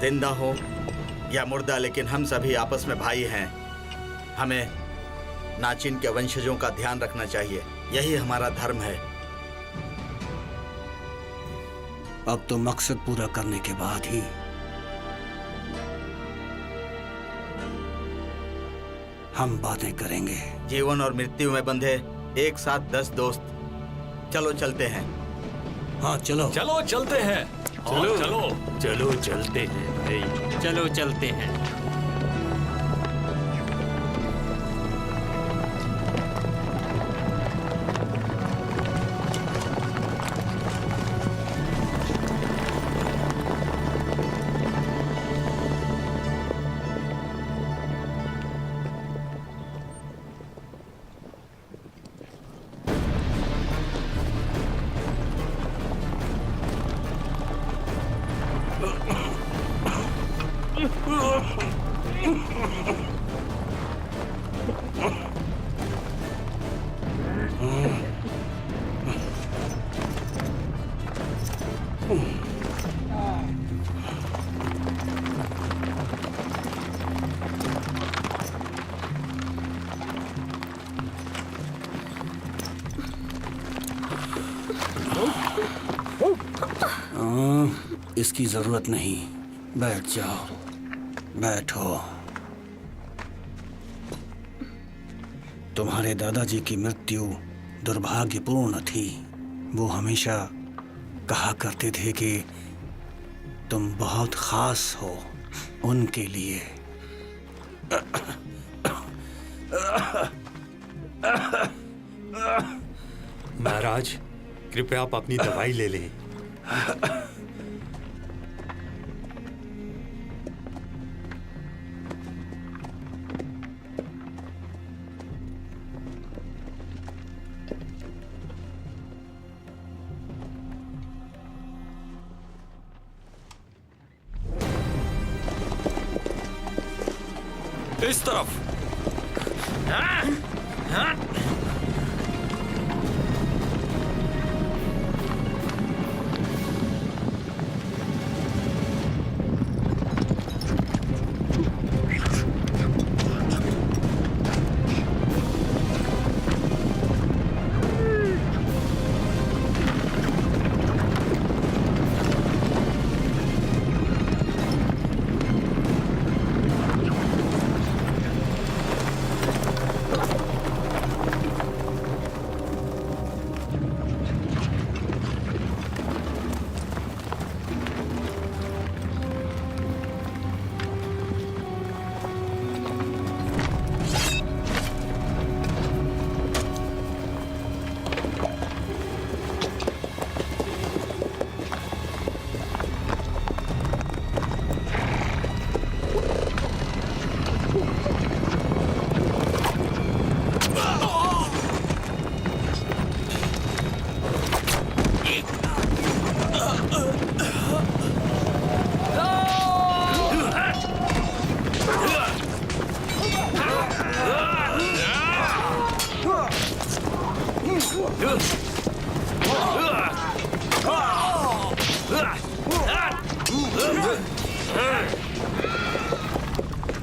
जिंदा हो या मुर्दा, लेकिन हम सभी आपस में भाई हैं। हमें नाचिन के वंशजों का ध्यान रखना चाहिए, यही हमारा धर्म है। अब तो मकसद पूरा करने के बाद ही हम बातें करेंगे। जीवन और मृत्यु में बंधे एक साथ 10 दोस्त। चलो चलते हैं। हाँ चलो। चलो चलते हैं। चलो चलो चलो चलते हैं भाई, चलो चलते हैं। इसकी जरूरत नहीं, बैठ जाओ, बैठो। तुम्हारे दादाजी की मृत्यु दुर्भाग्यपूर्ण थी। वो हमेशा कहा करते थे कि तुम बहुत खास हो उनके लिए। महाराज, कृपया आप अपनी दवाई ले लें। इस तरफ।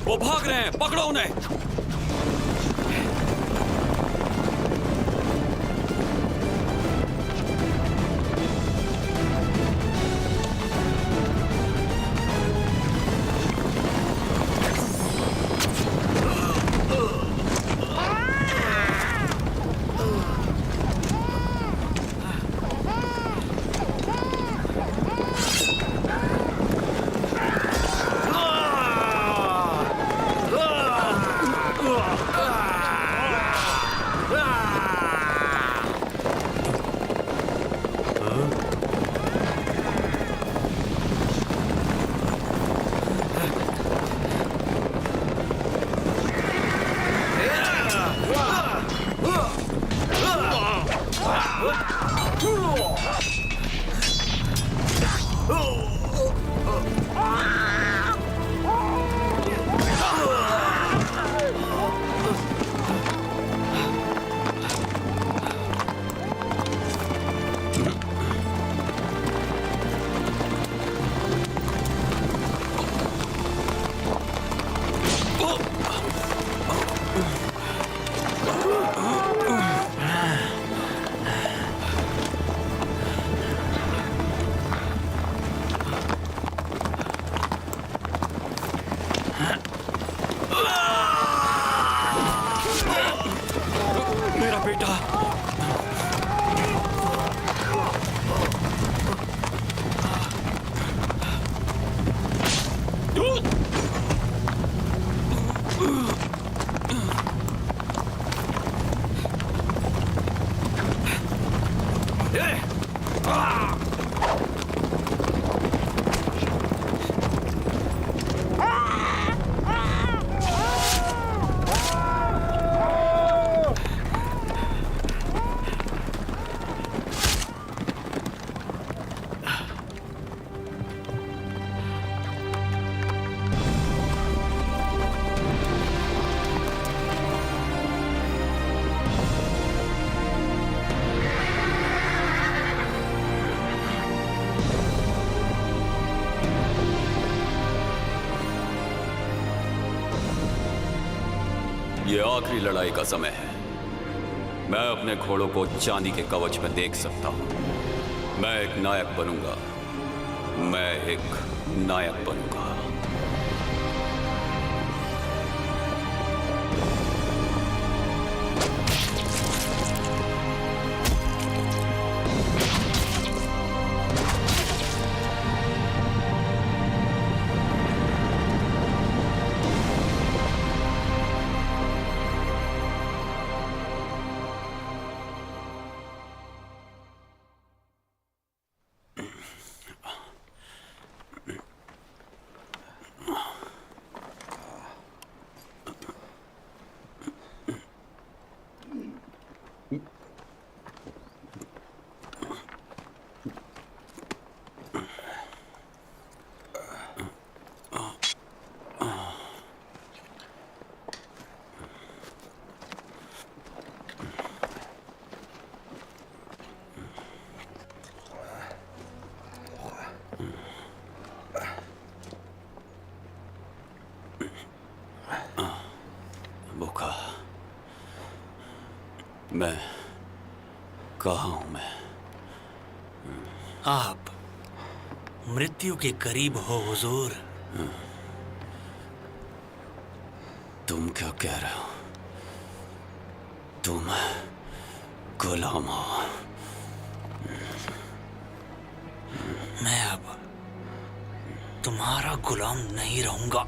वो भाग रहे हैं, पकड़ो उन्हें। मेरा बेटा। ये आखिरी लड़ाई का समय है। मैं अपने घोड़ों को चांदी के कवच में देख सकता हूं। मैं एक नायक बनूंगा। मैं एक नायक बनूंगा। भूखा। मैं कहाँ हूं मैं? आप मृत्यु के करीब हो हुजूर। तुम क्या कह रहे हो? तुम गुलाम हो। मैं अब तुम्हारा गुलाम नहीं रहूंगा।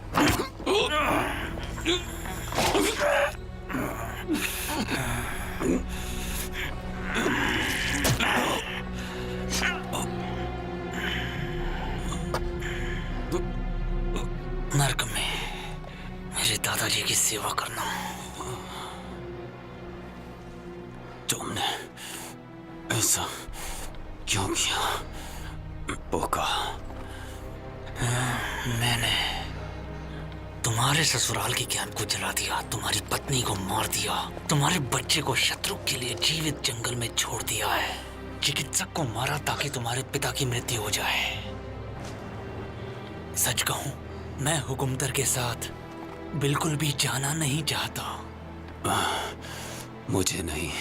नर्क में मेरे दादाजी की सेवा करना। तुमने ऐसा क्यों किया बोका? मैंने तुम्हारे ससुराल के कैंप को जला दिया, तुम्हारी पत्नी को मार दिया, तुम्हारे बच्चे को शत्रु के लिए जीवित जंगल में छोड़ दिया है। चिकित्सक को मारा ताकि तुम्हारे पिता की मृत्यु हो जाए। सच कहूं, मैं हुकुमतर के साथ बिल्कुल भी जाना नहीं चाहता। मुझे नहीं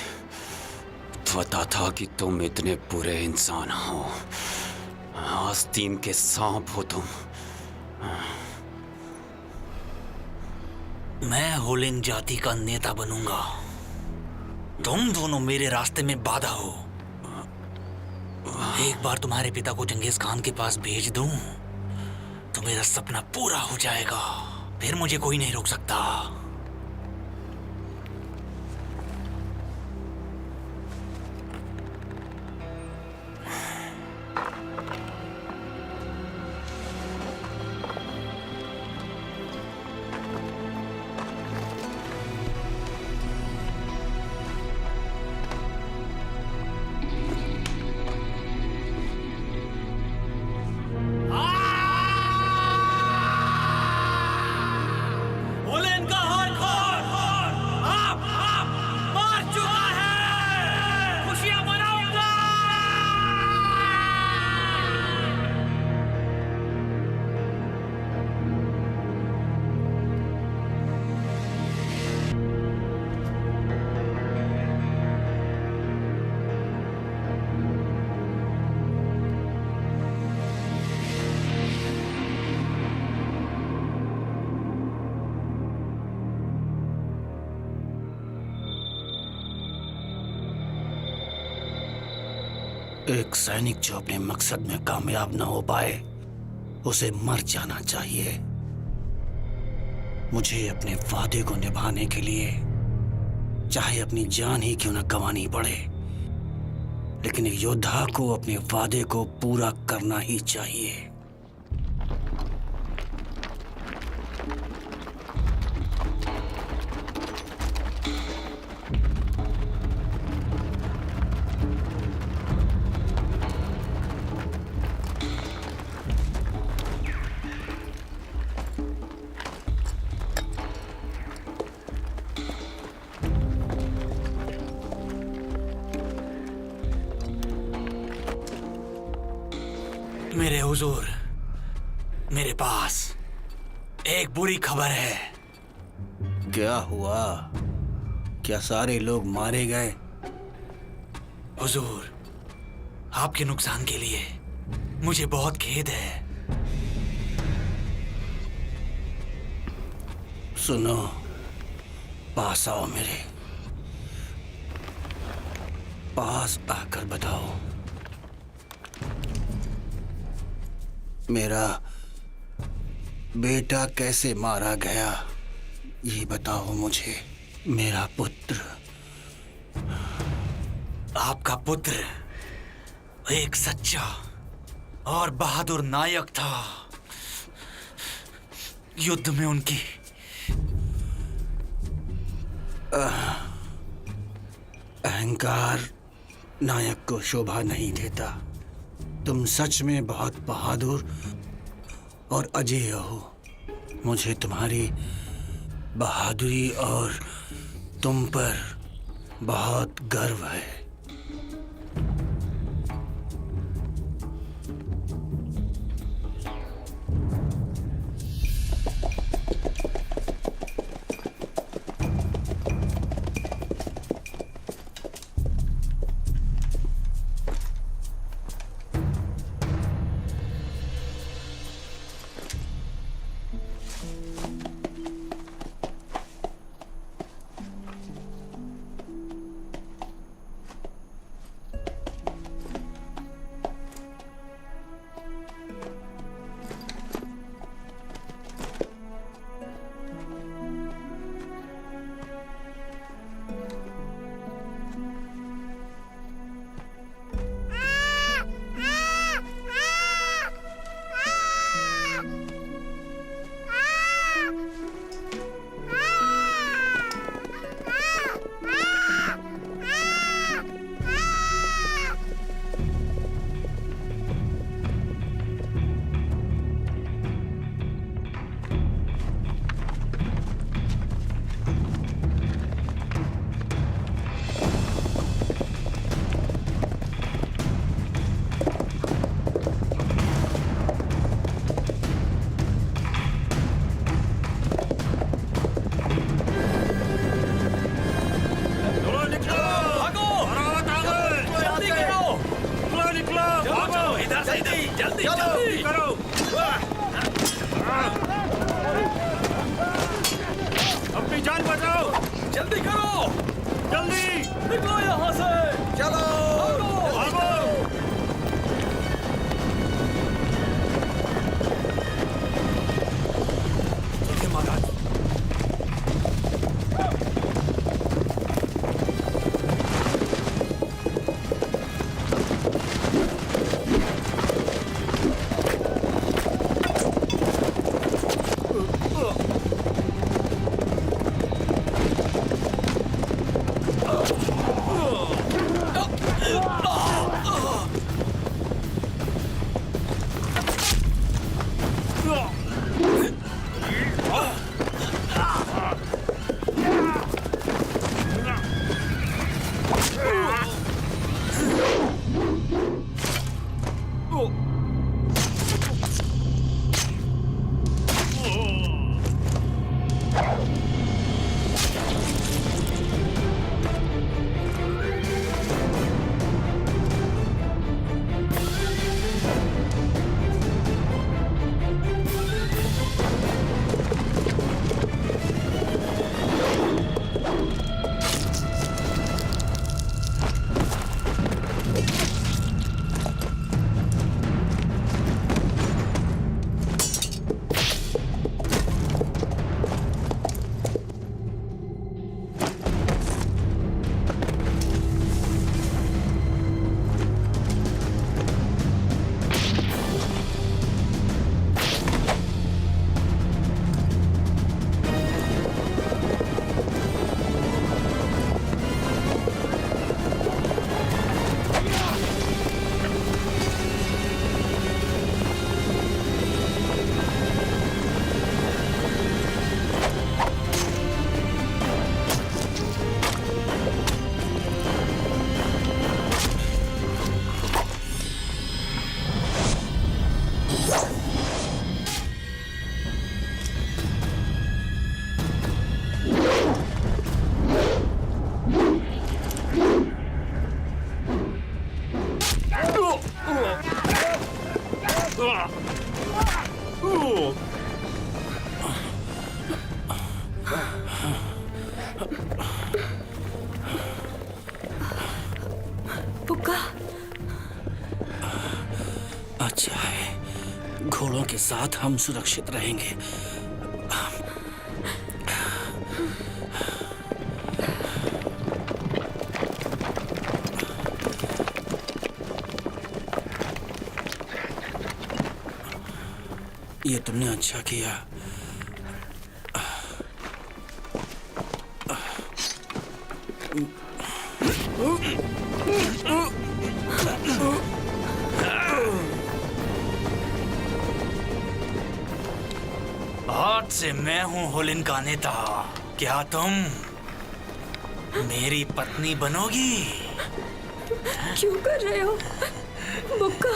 पता था कि तुम इतने बुरे इंसान हो। आस्तीन के सांप हो तुम। मैं होलिंग जाति का नेता बनूंगा। तुम दोनों मेरे रास्ते में बाधा हो। एक बार तुम्हारे पिता को चंगेज खान के पास भेज दूं तो मेरा सपना पूरा हो जाएगा। फिर मुझे कोई नहीं रोक सकता। होलेन का एक सैनिक जो अपने मकसद में कामयाब न हो पाए उसे मर जाना चाहिए। मुझे अपने वादे को निभाने के लिए चाहे अपनी जान ही क्यों न गंवानी पड़े, लेकिन एक योद्धा को अपने वादे को पूरा करना ही चाहिए। मेरे हुजूर, मेरे पास एक बुरी खबर है। क्या हुआ? क्या सारे लोग मारे गए? हुजूर, आपके नुकसान के लिए मुझे बहुत खेद है। सुनो, पास आओ, मेरे पास आकर बताओ, मेरा बेटा कैसे मारा गया? ये बताओ मुझे। मेरा पुत्र, आपका पुत्र एक सच्चा और बहादुर नायक था। युद्ध में उनकी अहंकार नायक को शोभा नहीं देता। तुम सच में बहुत बहादुर और अजेय हो। मुझे तुम्हारी बहादुरी और तुम पर बहुत गर्व है। अच्छा है, घोड़ों के साथ हम सुरक्षित रहेंगे। ये तुमने अच्छा किया। आज से मैं हूँ हुलिन का नेता। क्या तुम मेरी पत्नी बनोगी? क्यों कर रहे हो बुक्का?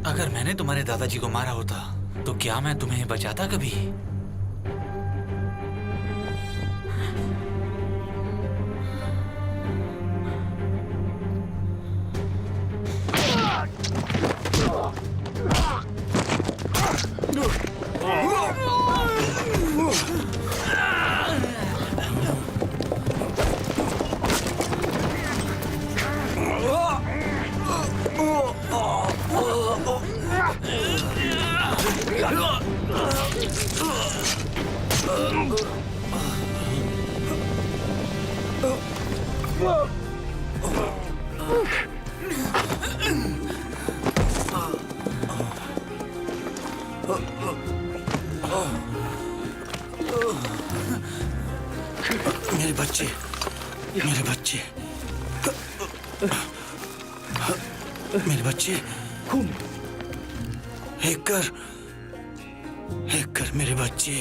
अगर मैंने तुम्हारे दादाजी को मारा होता तो क्या मैं तुम्हें बचाता कभी? मेरे बच्चे, मेरे बच्चे, मेरे बच्चे, हेक्टर, हेक्टर, मेरे बच्चे।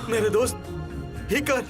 मेरे दोस्त हिकर।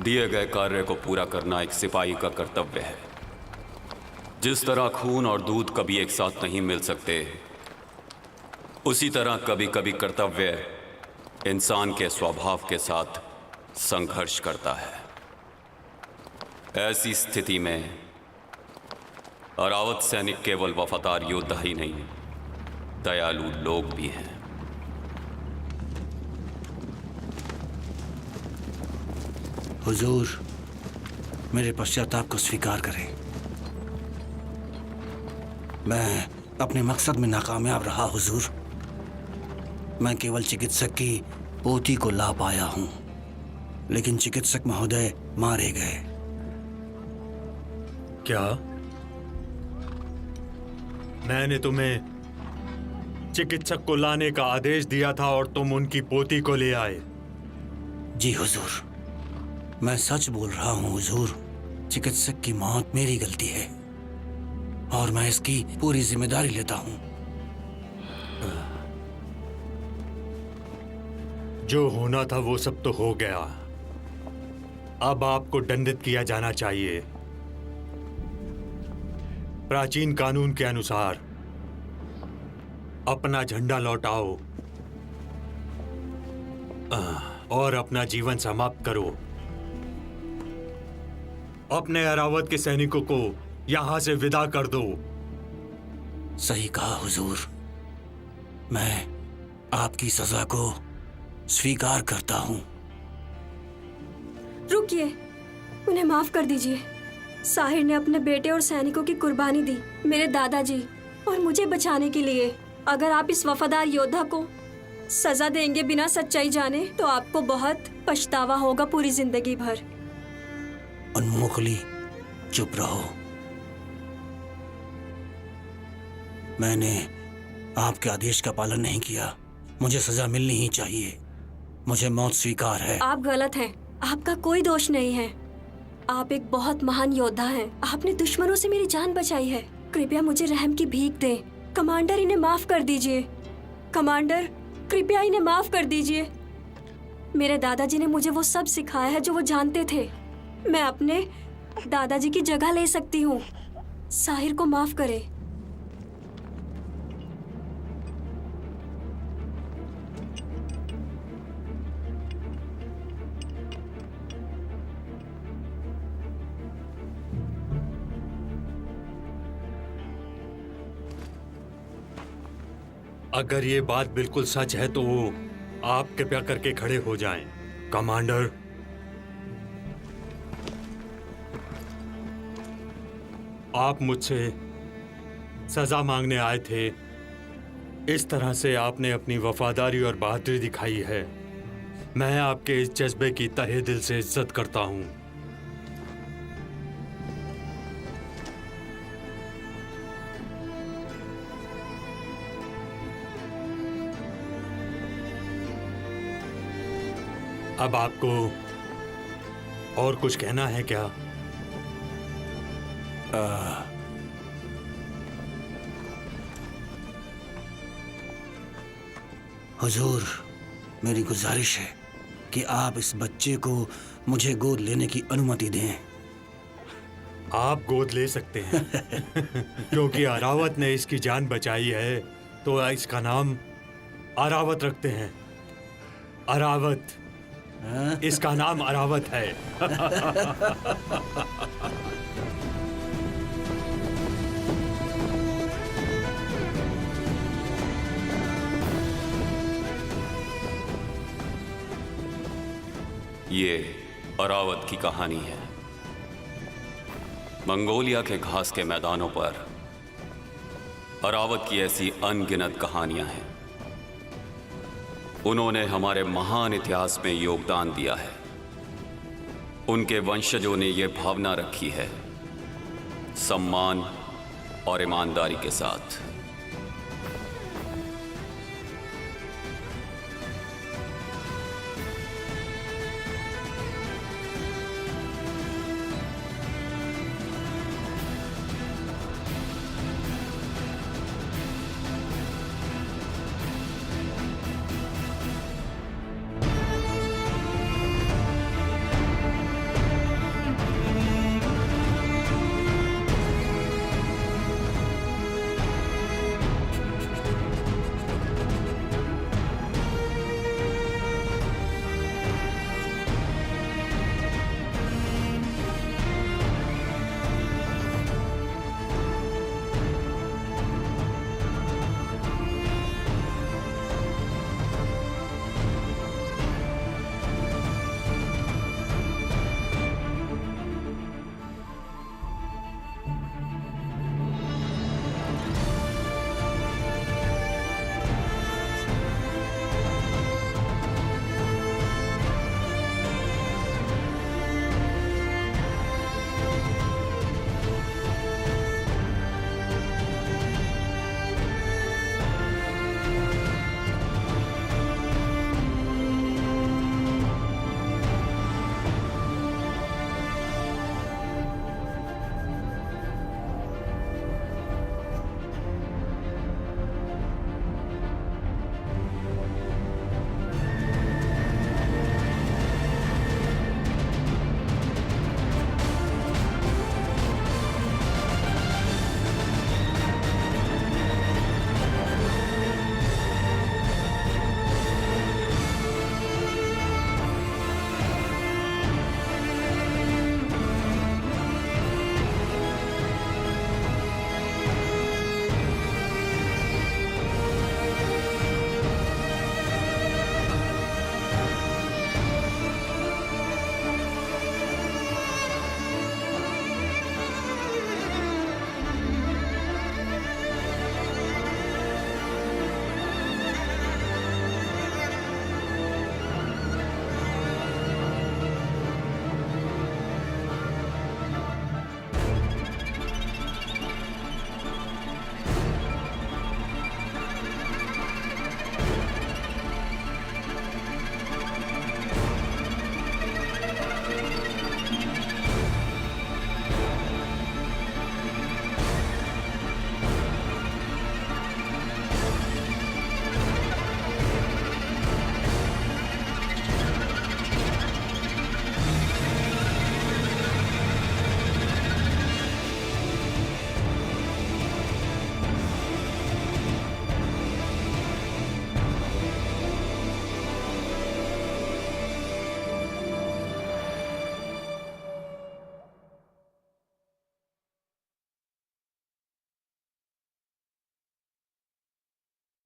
दिए गए कार्य को पूरा करना एक सिपाही का कर्तव्य है। जिस तरह खून और दूध कभी एक साथ नहीं मिल सकते, उसी तरह कभी कभी कर्तव्य इंसान के स्वभाव के साथ संघर्ष करता है। ऐसी स्थिति में अरावत सैनिक केवल वफादार योद्धा ही नहीं, दयालु लोग भी हैं। हुजूर, मेरे पश्चाताप को स्वीकार करें। मैं अपने मकसद में नाकामयाब रहा हुजूर। मैं केवल चिकित्सक की पोती को ला पाया हूं, लेकिन चिकित्सक महोदय मारे गए। क्या मैंने तुम्हें चिकित्सक को लाने का आदेश दिया था और तुम उनकी पोती को ले आए? जी हुजूर, मैं सच बोल रहा हूं हुजूर। चिकित्सक की मौत मेरी गलती है और मैं इसकी पूरी जिम्मेदारी लेता हूं। जो होना था वो सब तो हो गया। अब आपको दंडित किया जाना चाहिए। प्राचीन कानून के अनुसार अपना झंडा लौटाओ और अपना जीवन समाप्त करो। अपने अरावत के सैनिकों को यहां से विदा कर दो। सही कहा हुजूर। मैं आपकी सजा को स्वीकार करता हूं। रुकिए, उन्हें माफ कर दीजिए। साहिर ने अपने बेटे और सैनिकों की कुर्बानी दी, मेरे दादाजी और मुझे बचाने के लिए। अगर आप इस वफादार योद्धा को सजा देंगे बिना सच्चाई जाने, तो आपको बहुत पछतावा होगा पूरी जिंदगी भर। उन्मुखली, चुप रहो। मैंने आपके आदेश का पालन नहीं किया। मुझे सजा मिलनी ही चाहिए। मुझे मौत स्वीकार है। आप गलत हैं। आपका कोई दोष नहीं है। आप एक बहुत महान योद्धा हैं। आपने दुश्मनों से मेरी जान बचाई है। कृपया मुझे रहम की भीख दें। कमांडर, इन्हें माफ कर दीजिए। कमांडर, कृपया इन्हें माफ कर दीजिए। मेरे दादाजी ने मुझे वो सब सिखाया है जो वो जानते थे। मैं अपने दादाजी की जगह ले सकती हूँ। साहिर को माफ करें। अगर ये बात बिल्कुल सच है तो आप कृपया करके खड़े हो जाएं। कमांडर, आप मुझसे सजा मांगने आए थे। इस तरह से आपने अपनी वफादारी और बहादुरी दिखाई है। मैं आपके इस जज्बे की तहे दिल से इज्जत करता हूं। अब आपको और कुछ कहना है क्या? हुजूर, मेरी गुजारिश है कि आप इस बच्चे को मुझे गोद लेने की अनुमति दें। आप गोद ले सकते हैं क्योंकि अरावत ने इसकी जान बचाई है, तो इसका नाम अरावत रखते हैं। अरावत, इसका नाम अरावत है। ये अरावत की कहानी है। मंगोलिया के घास के मैदानों पर अरावत की ऐसी अनगिनत कहानियां हैं। उन्होंने हमारे महान इतिहास में योगदान दिया है। उनके वंशजों ने यह भावना रखी है, सम्मान और ईमानदारी के साथ